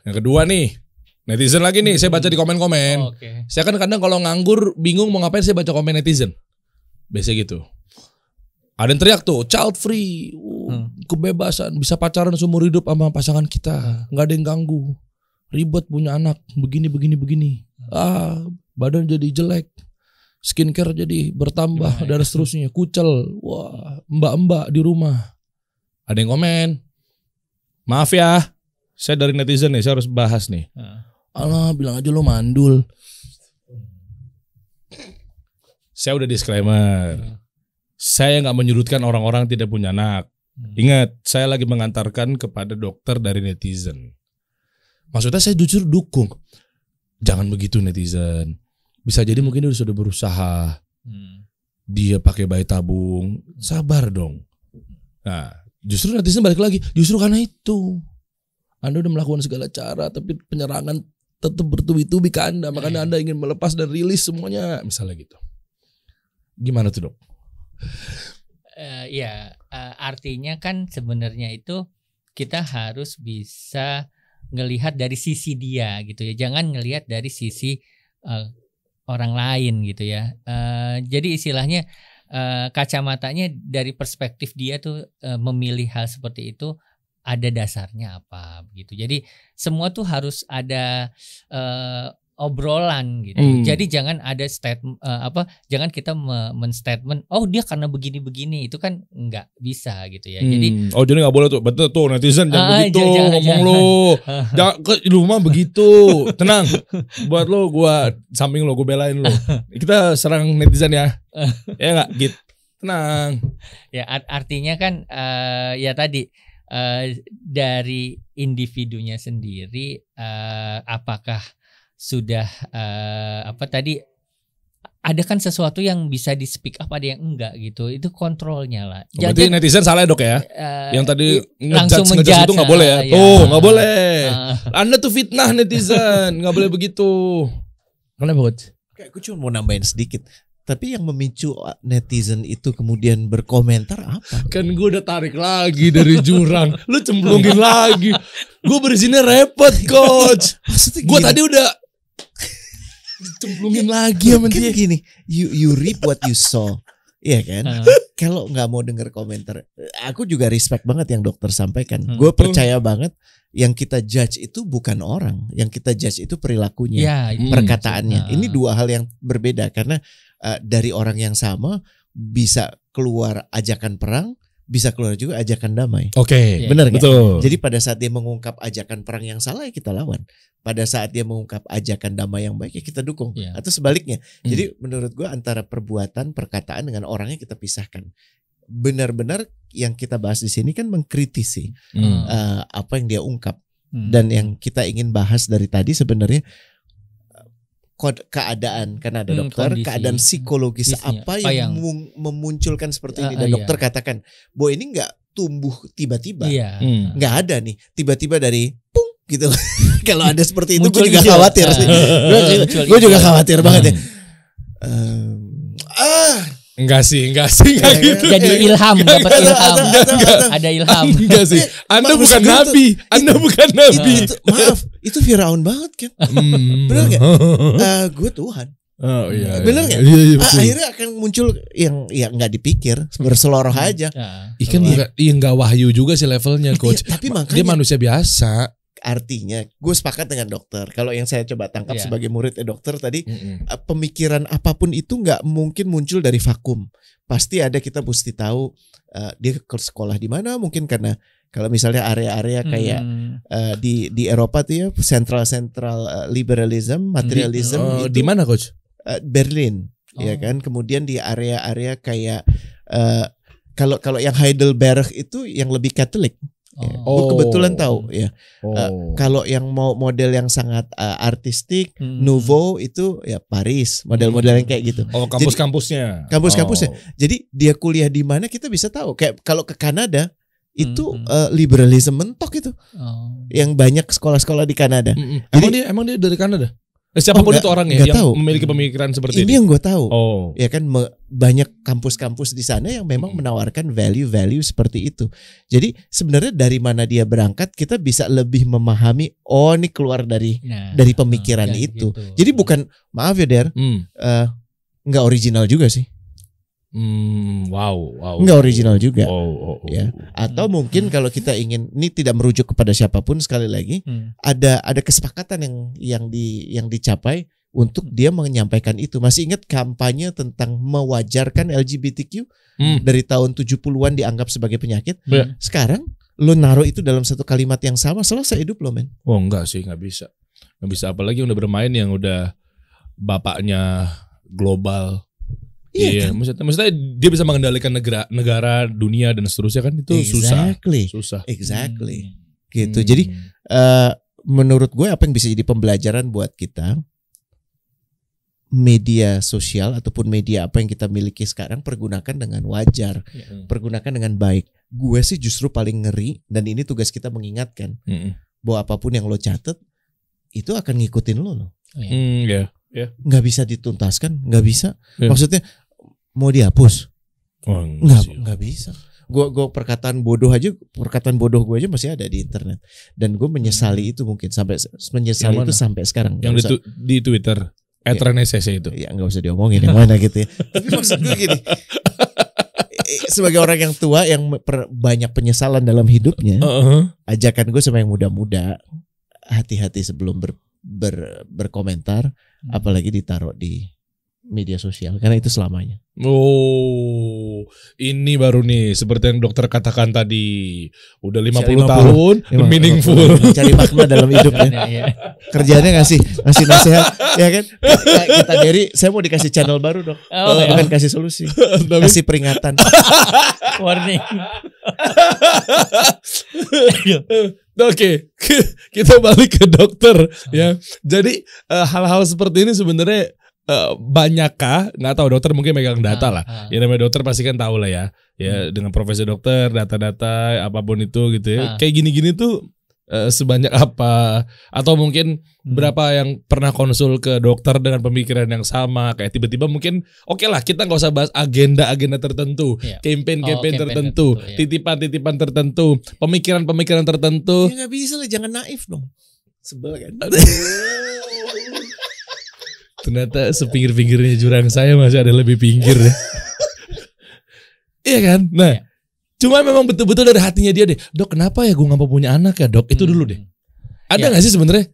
Yang kedua nih, netizen lagi nih, saya baca di komen-komen. Saya kan kadang kalau nganggur bingung mau ngapain, saya baca komen netizen. Biasa gitu. Ada yang teriak tuh, child free, kebebasan, bisa pacaran seumur hidup sama pasangan kita, nggak ada yang ganggu. Ribet punya anak, begini. Badan jadi jelek, skincare jadi bertambah dan seterusnya, kucel. Wah, mbak-mbak di rumah. Ada yang komen, maaf ya, saya dari netizen nih, saya harus bahas nih. Alah, bilang aja lo mandul. Saya udah disclaimer. Saya nggak menyudutkan orang-orang tidak punya anak. Ingat, saya lagi mengantarkan kepada dokter dari netizen. Maksudnya saya jujur dukung. Jangan begitu netizen. Bisa jadi mungkin dia sudah berusaha. Dia pakai bayi tabung. Sabar dong. Nah, justru netizen balik lagi. Justru karena itu. Anda udah melakukan segala cara, tapi penyerangan tetap bertubi-tubi ke Anda. Makanya Anda ingin melepas dan rilis semuanya. Misalnya gitu. Gimana tuh dok? Artinya kan sebenarnya itu kita harus bisa ngelihat dari sisi dia gitu ya. Jangan ngelihat dari sisi orang lain gitu ya. Jadi istilahnya kacamatanya dari perspektif dia tuh memilih hal seperti itu ada dasarnya apa begitu. Jadi semua tuh harus ada obrolan gitu. Jadi jangan ada statement jangan kita men-statement oh dia karena begini-begini, itu kan nggak bisa gitu ya. Jadi jadi nggak boleh tuh, betul tuh netizen jangan begitu ngomong lu. Jangan ke rumah begitu. Tenang. Buat lo gua samping lo, gua belain lo. Kita serang netizen ya. Ya enggak gitu. Tenang. Ya artinya kan ya tadi dari individunya sendiri apakah sudah ada kan sesuatu yang bisa di speak up, ada yang enggak gitu, itu kontrolnya lah. Berarti netizen salah ya dok ya? Yang tadi langsung ngejudge itu nggak boleh ya? Tuh nggak boleh. Anda tuh fitnah netizen, nggak boleh begitu. Kenapa coach? Kayak gue cuma mau nambahin sedikit. Tapi yang memicu netizen itu kemudian berkomentar apa? Kan gue udah tarik lagi dari jurang, lu cemplungin lagi. Gue bersini repot coach. Gue tadi udah cemplungin lagi sama dia. Gini, you reap what you sow. Iya kan? Kalau nggak mau denger komentar, aku juga respect banget yang dokter sampaikan. Gue percaya banget yang kita judge itu bukan orang, yang kita judge itu perilakunya, perkataannya. Ini dua hal yang berbeda karena dari orang yang sama bisa keluar ajakan perang, bisa keluar juga ajakan damai. Oke, benar nggak? Betul. Jadi pada saat dia mengungkap ajakan perang yang salah ya kita lawan. Pada saat dia mengungkap ajakan damai yang baik ya kita dukung. Atau sebaliknya. Jadi menurut gue antara perbuatan, perkataan dengan orangnya kita pisahkan. Benar-benar yang kita bahas di sini kan mengkritisi apa yang dia ungkap. Dan yang kita ingin bahas dari tadi sebenarnya keadaan, karena ada dokter, kondisi, keadaan psikologis apa yang memunculkan seperti ini. Dan dokter katakan bahwa ini nggak tumbuh tiba-tiba, nggak ada nih tiba-tiba dari pung gitu. Kalau ada seperti itu gue juga khawatir sih. Gue juga khawatir banget ya. Enggak sih gitu. Jadi ilham, dapat ilham. Ada ilham. Enggak sih. Anda bukan nabi. Anda bukan nabi. Maaf, itu Firaun banget kan. Benar enggak? Gue Tuhan. Oh iya. Benar enggak? Iya, akhirnya akan muncul yang enggak dipikir, berseloroh aja. Ikan bukan enggak wahyu juga sih levelnya coach. Tapi makanya dia manusia biasa. Artinya gue sepakat dengan dokter. Kalau yang saya coba tangkap sebagai murid dokter tadi, pemikiran apapun itu nggak mungkin muncul dari vakum. Pasti ada, kita mesti tahu dia ke sekolah di mana. Mungkin karena kalau misalnya area-area kayak di Eropa tuh ya central liberalism, materialism. Di mana coach? Berlin, ya kan. Kemudian di area-area kayak kalau yang Heidelberg itu yang lebih Katolik. Gue kebetulan tahu ya. Kalau yang mau model yang sangat artistik, nouveau itu ya Paris, model-model yang kayak gitu. Kampus-kampusnya. Jadi dia kuliah di mana kita bisa tahu. Kayak kalau ke Kanada itu liberalisme mentok itu. Yang banyak sekolah-sekolah di Kanada. Emang dia dari Kanada? Siapapun itu orangnya yang memiliki pemikiran seperti ini. Ini yang gue tahu. Ya kan banyak kampus-kampus di sana yang memang menawarkan value-value seperti itu. Jadi sebenarnya dari mana dia berangkat kita bisa lebih memahami ini keluar dari pemikiran itu. Gitu. Jadi bukan, maaf ya Der, nggak original juga sih. Wow. Nggak original juga. Ya. Atau mungkin kalau kita ingin, ini tidak merujuk kepada siapapun, sekali lagi ada kesepakatan yang dicapai untuk dia menyampaikan itu. Masih ingat kampanye tentang mewajarkan LGBTQ dari tahun 70-an dianggap sebagai penyakit. Sekarang lo naruh itu dalam satu kalimat yang sama, selesai hidup lo, men. Enggak sih, nggak bisa. Apalagi udah bermain yang udah bapaknya global. Iya, maksudnya dia bisa mengendalikan negara, dunia dan seterusnya kan, itu susah. Exactly. Gitu. Jadi menurut gue apa yang bisa jadi pembelajaran buat kita, media sosial ataupun media apa yang kita miliki sekarang pergunakan dengan wajar, pergunakan dengan baik. Gue sih justru paling ngeri, dan ini tugas kita mengingatkan bahwa apapun yang lo catat itu akan ngikutin lo. Nggak bisa dituntaskan, nggak bisa. Maksudnya mau dihapus? Nggak bisa. Gue perkataan bodoh gue aja masih ada di internet, dan gue menyesali itu mungkin sampai sampai sekarang. Yang di Twitter. Etrenesese itu. Ya nggak usah diomongin yang mana gitu ya. Tapi maksud gue gini, sebagai orang yang tua yang banyak penyesalan dalam hidupnya, ajakan gue sama yang muda-muda, hati-hati sebelum berkomentar, apalagi ditaruh di media sosial, karena itu selamanya. Oh, ini baru nih seperti yang dokter katakan tadi, udah 50 tahun meaningful, cari makna dalam hidupnya. Kerjanya ngasih nasihat, ya kan? Kita dari, saya mau dikasih channel baru dok, bukan kasih solusi, kasih peringatan, warning. Oke, kita balik ke dokter ya. Jadi hal-hal seperti ini sebenarnya banyakkah? Nggak tahu, dokter mungkin megang data lah. Ya namanya dokter pasti kan tahu lah ya. Ya dengan profesi dokter, data-data apapun itu gitu ya. Kayak gini-gini tuh sebanyak apa? Atau mungkin berapa yang pernah konsul ke dokter dengan pemikiran yang sama? Kayak tiba-tiba mungkin oke lah, kita nggak usah bahas agenda-agenda tertentu, campaign tertentu, titipan-titipan tertentu, pemikiran-pemikiran tertentu. Ya nggak bisa lah, jangan naif dong. Sebel kan? Ternyata sepinggir-pinggirnya jurang saya masih ada lebih pinggir ya. Iya kan? Nah, cuma memang betul-betul dari hatinya dia deh. Dok, kenapa ya gue gak mau punya anak ya dok? Itu dulu deh. Ada gak sih sebenarnya?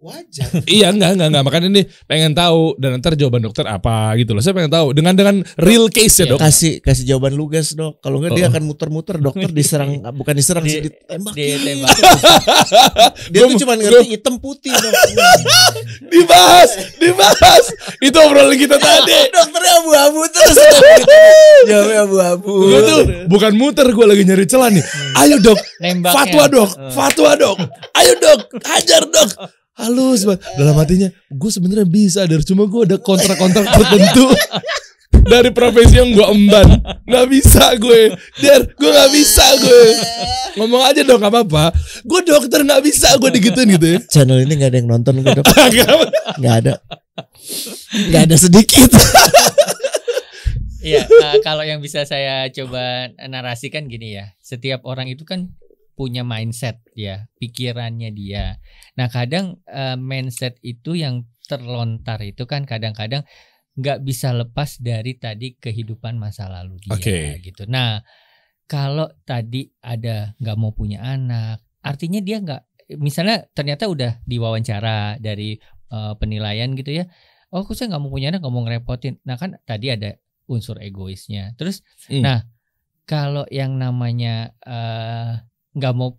Wajar. Iya enggak. Makanya ini pengen tahu, dan ntar jawaban dokter apa gitu loh. Saya pengen tahu dengan real case ya dok. Kasih jawaban lugas dok. Kalau enggak dia akan muter-muter, dokter diserang, bukan diserang sih, ditembak. Dia tuh cuma ngerti hitam putih dok. Dibahas. Itu obrolan kita tadi. Dokternya abu-abu terus. Jawabnya abu-abu. Gue tuh bukan muter, gue lagi nyari celah nih. Ayo dok, fatwa dok. Ayo dok, hajar dok. Halus banget. Dalam hatinya, gue sebenarnya bisa, cuma gue ada kontrak-kontrak tertentu dari profesi yang gue emban. Gak bisa gue, gue gak bisa gue. Ngomong aja dong, gak apa-apa. Gue dokter, gak bisa gue digituin gitu ya. Channel ini gak ada yang nonton gue dok. Gak ada sedikit. Iya, kalau yang bisa saya coba narasikan gini ya. Setiap orang itu kan punya mindset ya, pikirannya dia. Nah kadang mindset itu yang terlontar itu kan kadang-kadang nggak bisa lepas dari tadi kehidupan masa lalu dia gitu. Nah kalau tadi ada nggak mau punya anak, artinya dia nggak, misalnya ternyata udah diwawancara dari penilaian gitu ya, oh saya nggak mau punya anak, nggak mau ngerepotin. Nah kan tadi ada unsur egoisnya. Terus nah kalau yang namanya nggak mau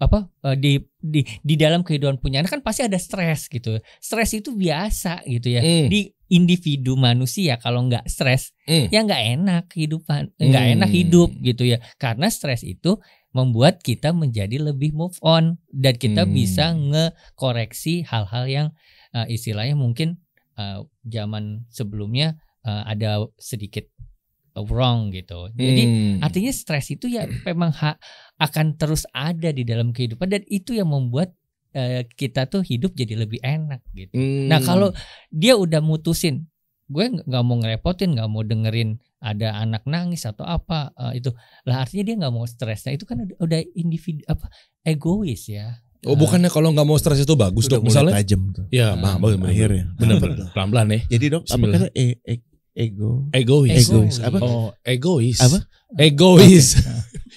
di dalam kehidupan punya anak kan pasti ada stres gitu. Stres itu biasa gitu ya. Di individu manusia kalau nggak stres ya nggak enak kehidupan, nggak enak hidup gitu ya. Karena stres itu membuat kita menjadi lebih move on dan kita bisa ngekoreksi hal-hal yang istilahnya mungkin zaman sebelumnya ada sedikit wrong gitu. Jadi artinya stres itu ya memang akan terus ada di dalam kehidupan, dan itu yang membuat kita tuh hidup jadi lebih enak gitu. Nah kalau dia udah mutusin, gue nggak mau ngerepotin, nggak mau dengerin ada anak nangis atau apa itu, lah artinya dia nggak mau stres. Nah itu kan udah individu egois ya. Oh bukannya kalau nggak mau stres itu bagus dok? Misalnya tajam tuh. Ya akhirnya bener pelan-pelan ya. Jadi dok apa kata egois apa? Oh egois apa? Egois.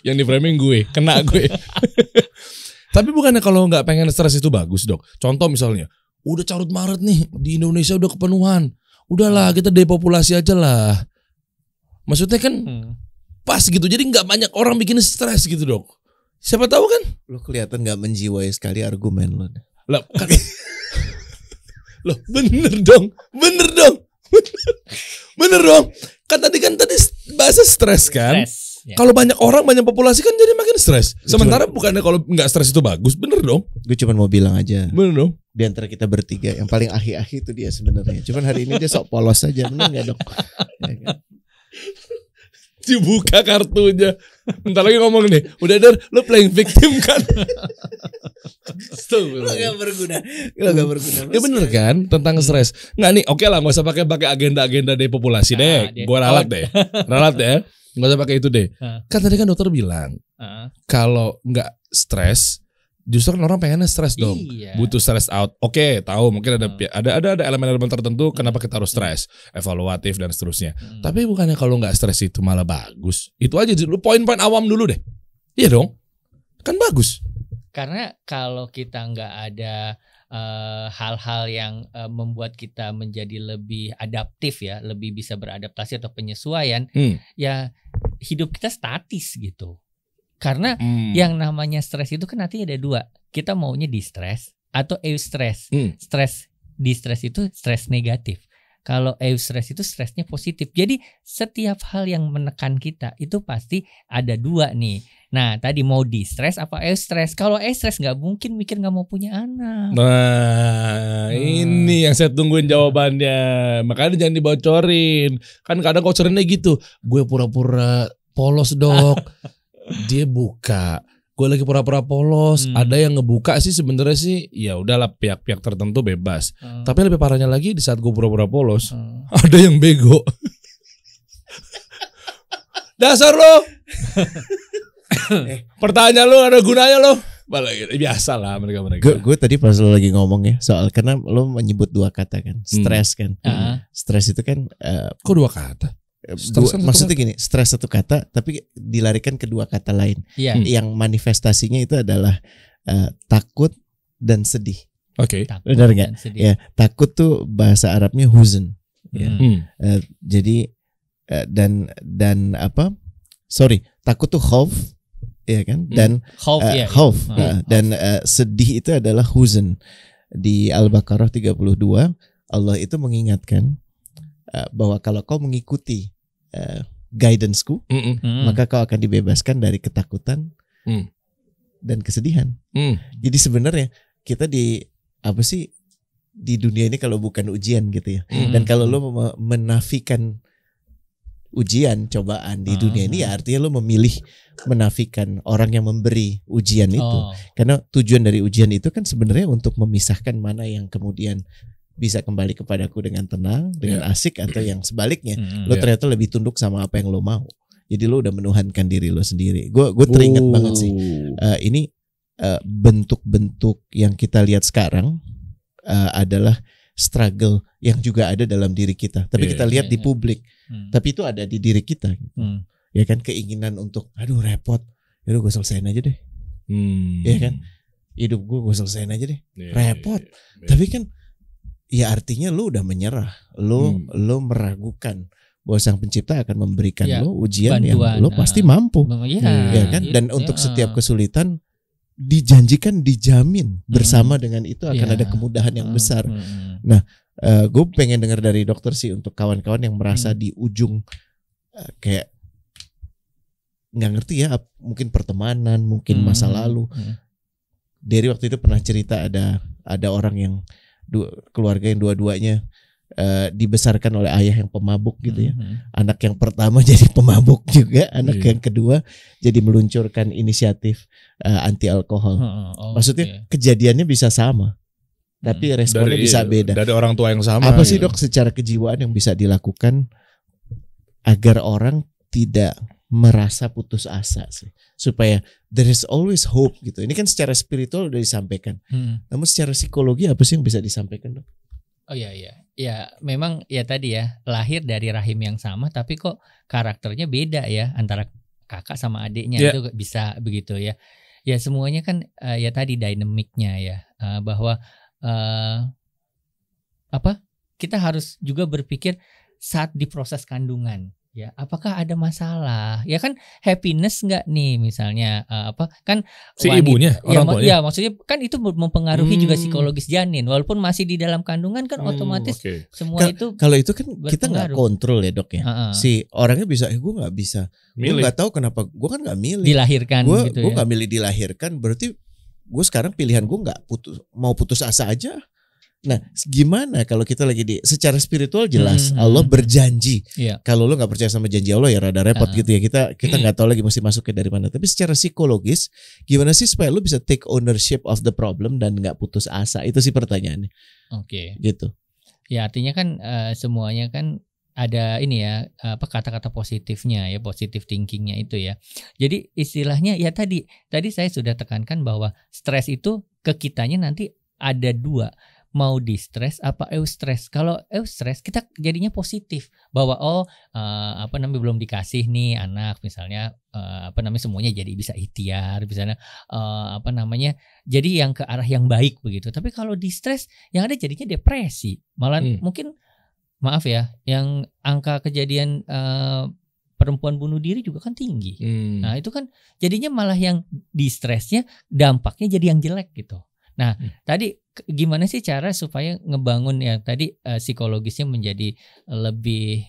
Yang di framing kena gue. Tapi bukannya kalau nggak pengen stres itu bagus dok? Contoh misalnya, udah carut marut nih di Indonesia, udah kepenuhan, udahlah kita depopulasi aja lah. Maksudnya kan pas gitu, jadi nggak banyak orang bikin stres gitu dok. Siapa tahu kan? Lo kelihatan nggak menjiwai sekali argumen lo. Loh, kan, loh bener dong. Bener dong. Kan tadi bahasa stres kan. Ya. Kalau banyak orang, banyak populasi kan jadi makin stres. Sementara bukannya kalau nggak stres itu bagus, bener dong? Gue cuma mau bilang aja. Bener dong. Di antara kita bertiga yang paling ahi-ahi itu dia sebenarnya. Cuman hari ini dia sok polos aja, bener nggak dong? Dibuka kartunya. Bentar lagi ngomong nih. Udah lo playing victim kan? Lo gak berguna. Ya bener kan tentang stres. Nggak nih, oke lah, nggak usah pakai agenda depopulasi deh. Gue ralat deh. Nggak usah pakai itu deh. Kan tadi kan dokter bilang kalau nggak stres Justru kan orang pengennya stres dong. Iya. Butuh stress out. Oke, tahu mungkin ada elemen-elemen tertentu kenapa kita harus stres, evaluatif dan seterusnya. Tapi bukannya kalau nggak stres itu malah bagus. Itu aja dulu poin-poin awam dulu deh. Iya dong. Kan bagus. Karena kalau kita nggak ada hal-hal yang membuat kita menjadi lebih adaptif ya, lebih bisa beradaptasi atau penyesuaian, ya hidup kita statis gitu. Karena yang namanya stres itu kan nanti ada dua. Kita maunya di-stres atau eustress. Di-stres itu stres negatif. Kalau eustress itu stresnya positif. Jadi setiap hal yang menekan kita itu pasti ada dua nih. Nah tadi mau di-stres apa eustress. Kalau eustress gak mungkin mikir gak mau punya anak. Nah ini yang saya tungguin jawabannya. Makanya jangan dibocorin. Kan kadang bocorinnya gitu. Gue pura-pura polos dok. Dia buka, gue lagi pura-pura polos. Ada yang ngebuka sih sebenarnya sih, ya udahlah pihak-pihak tertentu bebas. Tapi lebih parahnya lagi di saat gue pura-pura polos, ada yang bego. Dasar lo, pertanyaan lo ada gunanya lo. Biasa lah mereka. Gue tadi pas lo lagi ngomong ya soal karena lo menyebut dua kata kan, stres kan. Stres itu kan. Kok dua kata? Maksudnya gini, stres satu kata tapi dilarikan ke dua kata lain. Yang manifestasinya itu adalah takut dan sedih. Oke. Benar nggak? Ya, takut tuh bahasa Arabnya huzn. Ya. Jadi dan apa? Sorry, takut tuh khauf, ya kan? Dan khauf. Dan sedih itu adalah huzn. Di Al-Baqarah 32 Allah itu mengingatkan bahwa kalau kau mengikuti guidance-ku, maka kau akan dibebaskan dari ketakutan dan kesedihan. Jadi sebenarnya kita di dunia ini kalau bukan ujian gitu ya. Dan kalau lo menafikan ujian, cobaan di dunia ini, ya artinya lo memilih menafikan orang yang memberi ujian itu. Karena tujuan dari ujian itu kan sebenarnya untuk memisahkan mana yang kemudian bisa kembali kepadaku dengan tenang, dengan asik, atau yang sebaliknya lo ternyata lebih tunduk sama apa yang lo mau. Jadi lo udah menuhankan diri lo sendiri. Gue teringat banget sih. Ini bentuk-bentuk yang kita lihat sekarang adalah struggle yang juga ada dalam diri kita. Tapi kita lihat di publik. Tapi itu ada di diri kita. Ya kan, keinginan untuk aduh repot, yaudah gue selesain aja deh. Ya kan, hidup gue selesain aja deh. Repot. Tapi kan ya artinya lo udah menyerah, lo meragukan bahwa Sang Pencipta akan memberikan lo ujian bantuan, yang lo pasti mampu, ya kan? Dan untuk setiap kesulitan dijamin bersama dengan itu akan ada kemudahan yang besar. Nah, gue pengen dengar dari dokter sih untuk kawan-kawan yang merasa di ujung kayak nggak ngerti ya, mungkin pertemanan, mungkin masa lalu. Dari waktu itu pernah cerita ada orang yang keluarga yang dua-duanya dibesarkan oleh ayah yang pemabuk gitu ya. Anak yang pertama jadi pemabuk juga, anak yang kedua jadi meluncurkan inisiatif anti alkohol. Maksudnya kejadiannya bisa sama, tapi responnya bisa beda. Dari orang tua yang sama. Apa sih dok secara kejiwaan yang bisa dilakukan agar orang tidak merasa putus asa sih, supaya there is always hope gitu. Ini kan secara spiritual udah disampaikan. Namun secara psikologi apa sih yang bisa disampaikan dok? Oh iya, ya memang ya tadi ya, lahir dari rahim yang sama tapi kok karakternya beda ya antara kakak sama adiknya. Itu bisa begitu ya. Ya semuanya kan ya tadi dinamiknya ya, bahwa kita harus juga berpikir saat di proses kandungan. Ya, apakah ada masalah? Ya kan happiness nggak nih misalnya kan si wanita, ibunya orang tuanya. Ya maksudnya kan itu mempengaruhi juga psikologis janin. Walaupun masih di dalam kandungan kan otomatis semua itu. Kalau itu kan kita nggak kontrol ya dok ya. Si orangnya bisa, gue nggak bisa. Gue nggak tahu kenapa. Gue kan nggak milih. Dilahirkan. Gue nggak milih dilahirkan. Berarti gue sekarang pilihan gue nggak mau putus asa aja. Nah, gimana kalau kita lagi secara spiritual jelas Allah berjanji. Kalau lo nggak percaya sama janji Allah ya rada repot gitu ya. Kita nggak tahu lagi mesti masuknya dari mana. Tapi secara psikologis, gimana sih supaya lo bisa take ownership of the problem dan nggak putus asa? Itu sih pertanyaannya. Oke. Gitu. Ya artinya kan semuanya kan ada ini ya, kata-kata positifnya ya, positive thinkingnya itu ya. Jadi istilahnya ya tadi saya sudah tekankan bahwa stres itu ke kitanya nanti ada dua, mau di-stres apa eustress. Kalau eustress kita jadinya positif bahwa belum dikasih nih anak misalnya, semuanya jadi bisa ikhtiar misalnya, jadi yang ke arah yang baik begitu. Tapi kalau di-stres yang ada jadinya depresi, malah mungkin maaf ya, yang angka kejadian perempuan bunuh diri juga kan tinggi. Nah itu kan jadinya malah yang di-stresnya dampaknya jadi yang jelek gitu. Nah, tadi gimana sih cara supaya ngebangun ya tadi psikologisnya menjadi lebih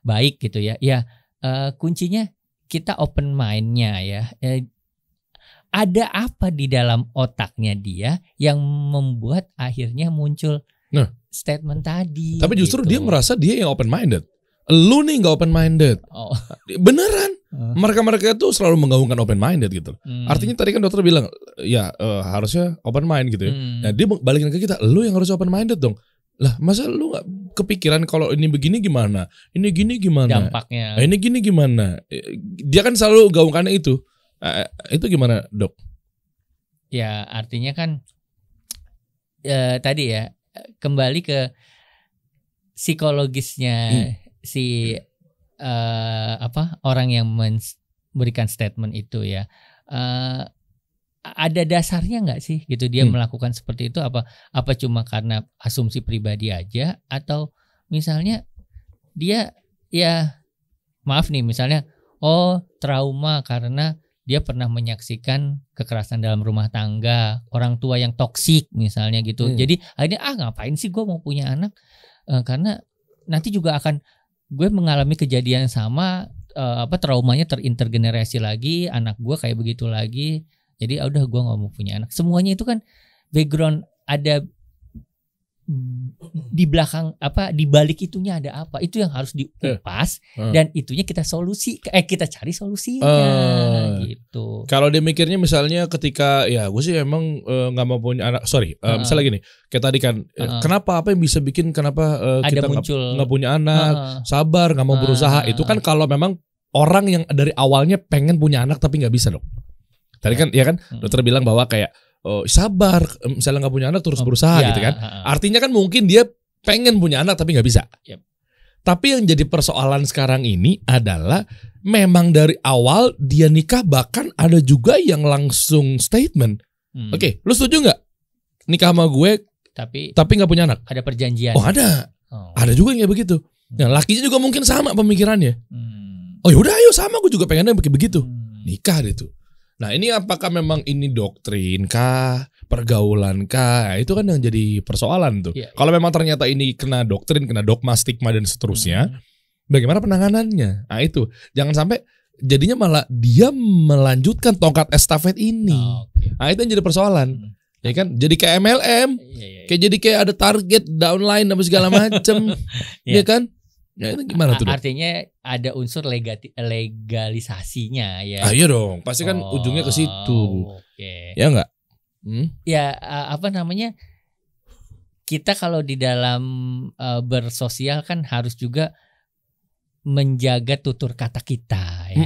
baik gitu ya. Ya, kuncinya kita open mind-nya ya. Ada apa di dalam otaknya dia yang membuat akhirnya muncul statement tadi. Tapi justru gitu. dia merasa dia yang open minded. Lu nih nggak open minded. Beneran. Mereka tuh selalu menggaungkan open minded gitu. Artinya tadi kan dokter bilang ya harusnya open mind gitu ya. Nah dia balikin ke kita, lu yang harus open minded dong. Lah masa lu nggak kepikiran kalau ini begini gimana, ini gini gimana, dampaknya, ini gini gimana. Dia kan selalu gaungkannya itu. Itu gimana dok? Ya artinya kan tadi ya kembali ke psikologisnya si orang yang memberikan statement itu ya, ada dasarnya nggak sih gitu dia melakukan seperti itu, apa cuma karena asumsi pribadi aja, atau misalnya dia ya maaf nih misalnya trauma karena dia pernah menyaksikan kekerasan dalam rumah tangga, orang tua yang toksik misalnya gitu. Jadi akhirnya ngapain sih gue mau punya anak, karena nanti juga akan gue mengalami kejadian yang sama, traumanya terintergenerasi lagi, anak gue kayak begitu lagi. Jadi udah gue nggak mau punya anak. Semuanya itu kan background ada di belakang di balik itunya ada apa? Itu yang harus diupas dan itunya kita cari solusinya gitu. Kalau dia mikirnya misalnya ketika ya gue sih emang nggak mau punya anak. Misalnya gini, kayak tadi kan kenapa apa yang bisa bikin kenapa kita nggak punya anak, sabar nggak mau berusaha. Itu kan kalau memang orang yang dari awalnya pengen punya anak tapi nggak bisa dong. Tadi kan ya kan dokter bilang bahwa kayak sabar, misalnya nggak punya anak terus berusaha gitu kan. Artinya kan mungkin dia pengen punya anak tapi nggak bisa. Tapi yang jadi persoalan sekarang ini adalah memang dari awal dia nikah, bahkan ada juga yang langsung statement. Oke, lu setuju nggak nikah sama gue tapi nggak punya anak? Ada perjanjian. Ada. Ada juga yang kayak begitu. Nah, lakinya juga mungkin sama pemikirannya. Yaudah ayo sama, gue juga pengennya begitu. Nikah deh tuh. Nah ini apakah memang ini doktrin kah, pergaulan kah? Itu kan yang jadi persoalan tuh. Kalau memang ternyata ini kena doktrin, kena dogma, stigma dan seterusnya, bagaimana penanganannya? Nah itu, jangan sampai jadinya malah dia melanjutkan tongkat estafet ini. Nah itu yang jadi persoalan. Ya kan, jadi kayak MLM, kayak ada target downline dan segala macem, ya kan? Ya itu gimana tuh? Artinya ada unsur legalisasinya ya. Iya dong, pasti kan ujungnya ke situ. Ya enggak? Ya kita kalau di dalam bersosial kan harus juga menjaga tutur kata kita ya.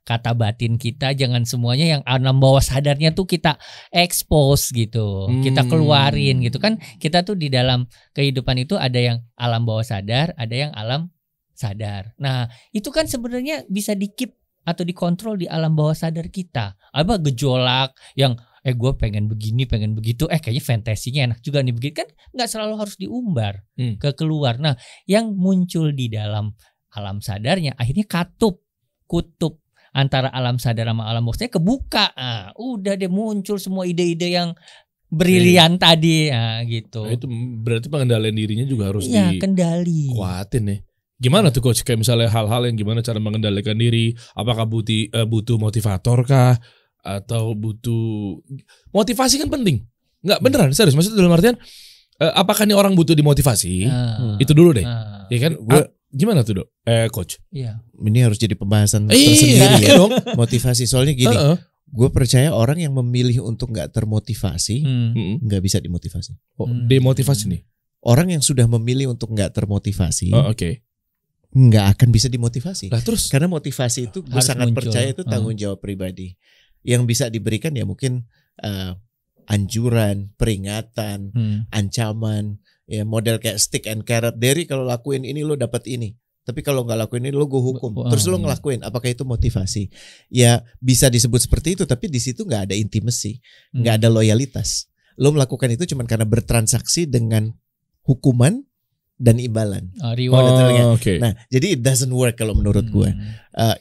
Kata batin kita jangan semuanya yang alam bawah sadarnya tuh kita expose gitu. Kita keluarin gitu kan. Kita tuh di dalam kehidupan itu ada yang alam bawah sadar, ada yang alam sadar. Nah, itu kan sebenarnya bisa di-keep atau dikontrol di alam bawah sadar kita. Gejolak yang gue pengen begini, pengen begitu, kayaknya fantasinya enak juga nih begitu kan, nggak selalu harus diumbar ke keluar. Nah, yang muncul di dalam alam sadarnya akhirnya kutub antara alam sadar sama alam bawah sadar kebuka. Udah deh muncul semua ide-ide yang brilian tadi gitu. Nah, itu berarti pengendalian dirinya juga harus dikuatin nih. Gimana tuh coach, kayak misalnya hal-hal yang gimana cara mengendalikan diri? Apakah butuh motivator kah? Atau butuh motivasi kan penting? Nggak beneran serius, maksudnya dalam artian apakah nih orang butuh dimotivasi? Itu dulu deh. Ya kan gimana tuh dok? Coach. Iya. Ini harus jadi pembahasan tersendiri ya. Motivasi soalnya gini. Gue percaya orang yang memilih untuk nggak termotivasi nggak bisa dimotivasi. Demotivasi nih. orang yang sudah memilih untuk nggak termotivasi, Oke. nggak akan bisa dimotivasi. Lah terus Karena motivasi itu gue Harus sangat muncul. percaya itu tanggung jawab pribadi. Yang bisa diberikan ya mungkin anjuran, peringatan, ancaman, ya model kayak stick and carrot. Dari kalau lakuin ini lo dapat ini. Tapi kalau nggak lakuin ini lo gue hukum. Terus lo ngelakuin, apakah itu motivasi? Ya bisa disebut seperti itu, tapi di situ nggak ada intimacy, nggak ada loyalitas. Lo melakukan itu cuma karena bertransaksi dengan hukuman dan imbalan. Reward. Oke. Nah, jadi it doesn't work kalau menurut gue.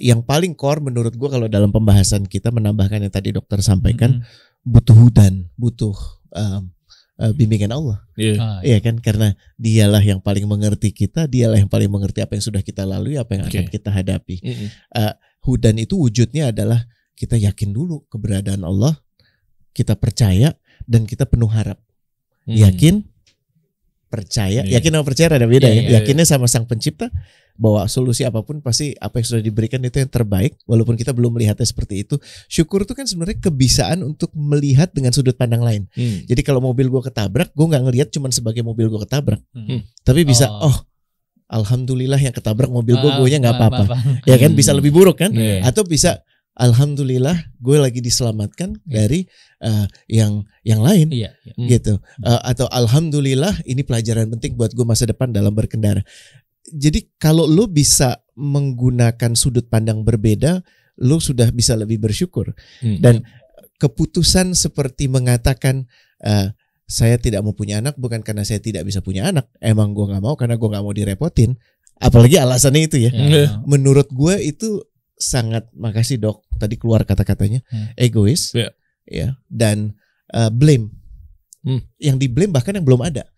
Yang paling core menurut gue kalau dalam pembahasan kita menambahkan yang tadi dokter sampaikan, butuh hudan, butuh bimbingan Allah. Iya kan, karena dialah yang paling mengerti kita, dialah yang paling mengerti apa yang sudah kita lalui, apa yang akan kita hadapi. Hudan itu wujudnya adalah kita yakin dulu keberadaan Allah, kita percaya dan kita penuh harap. Yakin, percaya, yakin sama percaya ada beda ya. Yakinnya sama Sang Pencipta bahwa solusi apapun pasti apa yang sudah diberikan itu yang terbaik, walaupun kita belum melihatnya seperti itu. Syukur itu kan sebenarnya kebiasaan untuk melihat dengan sudut pandang lain. Jadi kalau mobil gue ketabrak, gue nggak ngelihat cuma sebagai mobil gue ketabrak, tapi bisa alhamdulillah yang ketabrak mobil gue nya nggak apa-apa. Ya kan, bisa lebih buruk kan, atau bisa alhamdulillah gue lagi diselamatkan dari yang lain, gitu. Atau alhamdulillah ini pelajaran penting buat gue masa depan dalam berkendara. Jadi kalau lo bisa menggunakan sudut pandang berbeda, lo sudah bisa lebih bersyukur. Dan keputusan seperti mengatakan saya tidak mau punya anak bukan karena saya tidak bisa punya anak, emang gue nggak mau karena gue nggak mau direpotin. Apalagi alasannya itu ya. Menurut gue itu sangat, makasih dok tadi keluar kata-katanya, egois, ya, dan blame. Yang di blame bahkan yang belum ada.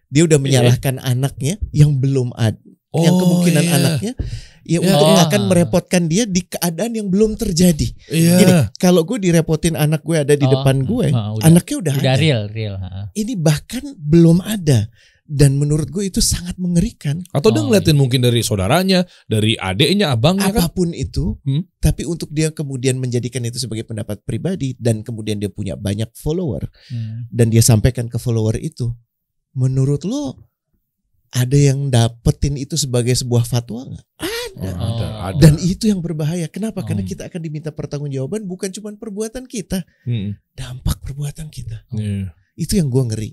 Dia udah menyalahkan anaknya yang belum ada, yang kemungkinan anaknya ya untuk akan merepotkan dia di keadaan yang belum terjadi. Gini, kalau gue direpotin anak gue ada di depan gue, anaknya udah ada. Real. Ini bahkan belum ada. Dan menurut gue itu sangat mengerikan. Atau dia ngeliatin mungkin dari saudaranya, dari adiknya, abangnya, apapun itu. Tapi untuk dia kemudian menjadikan itu sebagai pendapat pribadi, dan kemudian dia punya banyak follower, dan dia sampaikan ke follower itu. Menurut lo ada yang dapetin itu sebagai sebuah fatwa nggak? Ada. Dan itu yang berbahaya. Kenapa? Karena kita akan diminta pertanggungjawaban bukan cuma perbuatan kita, dampak perbuatan kita. Itu yang gue ngeri.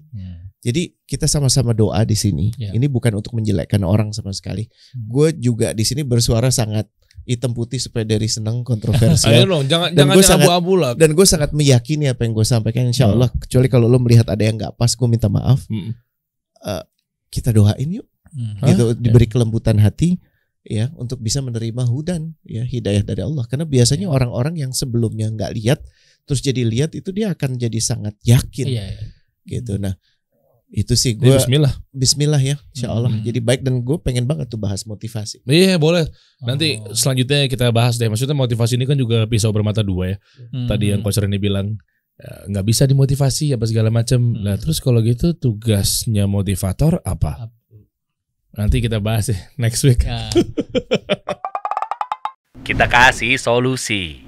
Jadi kita sama-sama doa di sini. Ini bukan untuk menjelekkan orang sama sekali. Gue juga di sini bersuara sangat hitam putih supaya dari senang kontroversial. Ayo dong, jangan abu-abu lah. Dan gue sangat meyakini apa yang gue sampaikan, insya Allah. Kecuali kalau lo melihat ada yang nggak pas, gue minta maaf. Kita doain yuk, gitu, diberi kelembutan hati, ya, untuk bisa menerima hudan, ya, hidayah dari Allah. Karena biasanya orang-orang yang sebelumnya nggak lihat, terus jadi lihat, itu dia akan jadi sangat yakin, gitu. Nah, itu sih gue Bismillah ya, insya Allah. Jadi baik, dan gue pengen banget tuh bahas motivasi. Iya boleh. Nanti selanjutnya kita bahas deh. Maksudnya motivasi ini kan juga pisau bermata dua ya. Tadi yang Coach Reni bilang nggak bisa dimotivasi apa segala macam. Nah terus kalau gitu tugasnya motivator apa? Nanti kita bahas ya next week. Kita kasih solusi.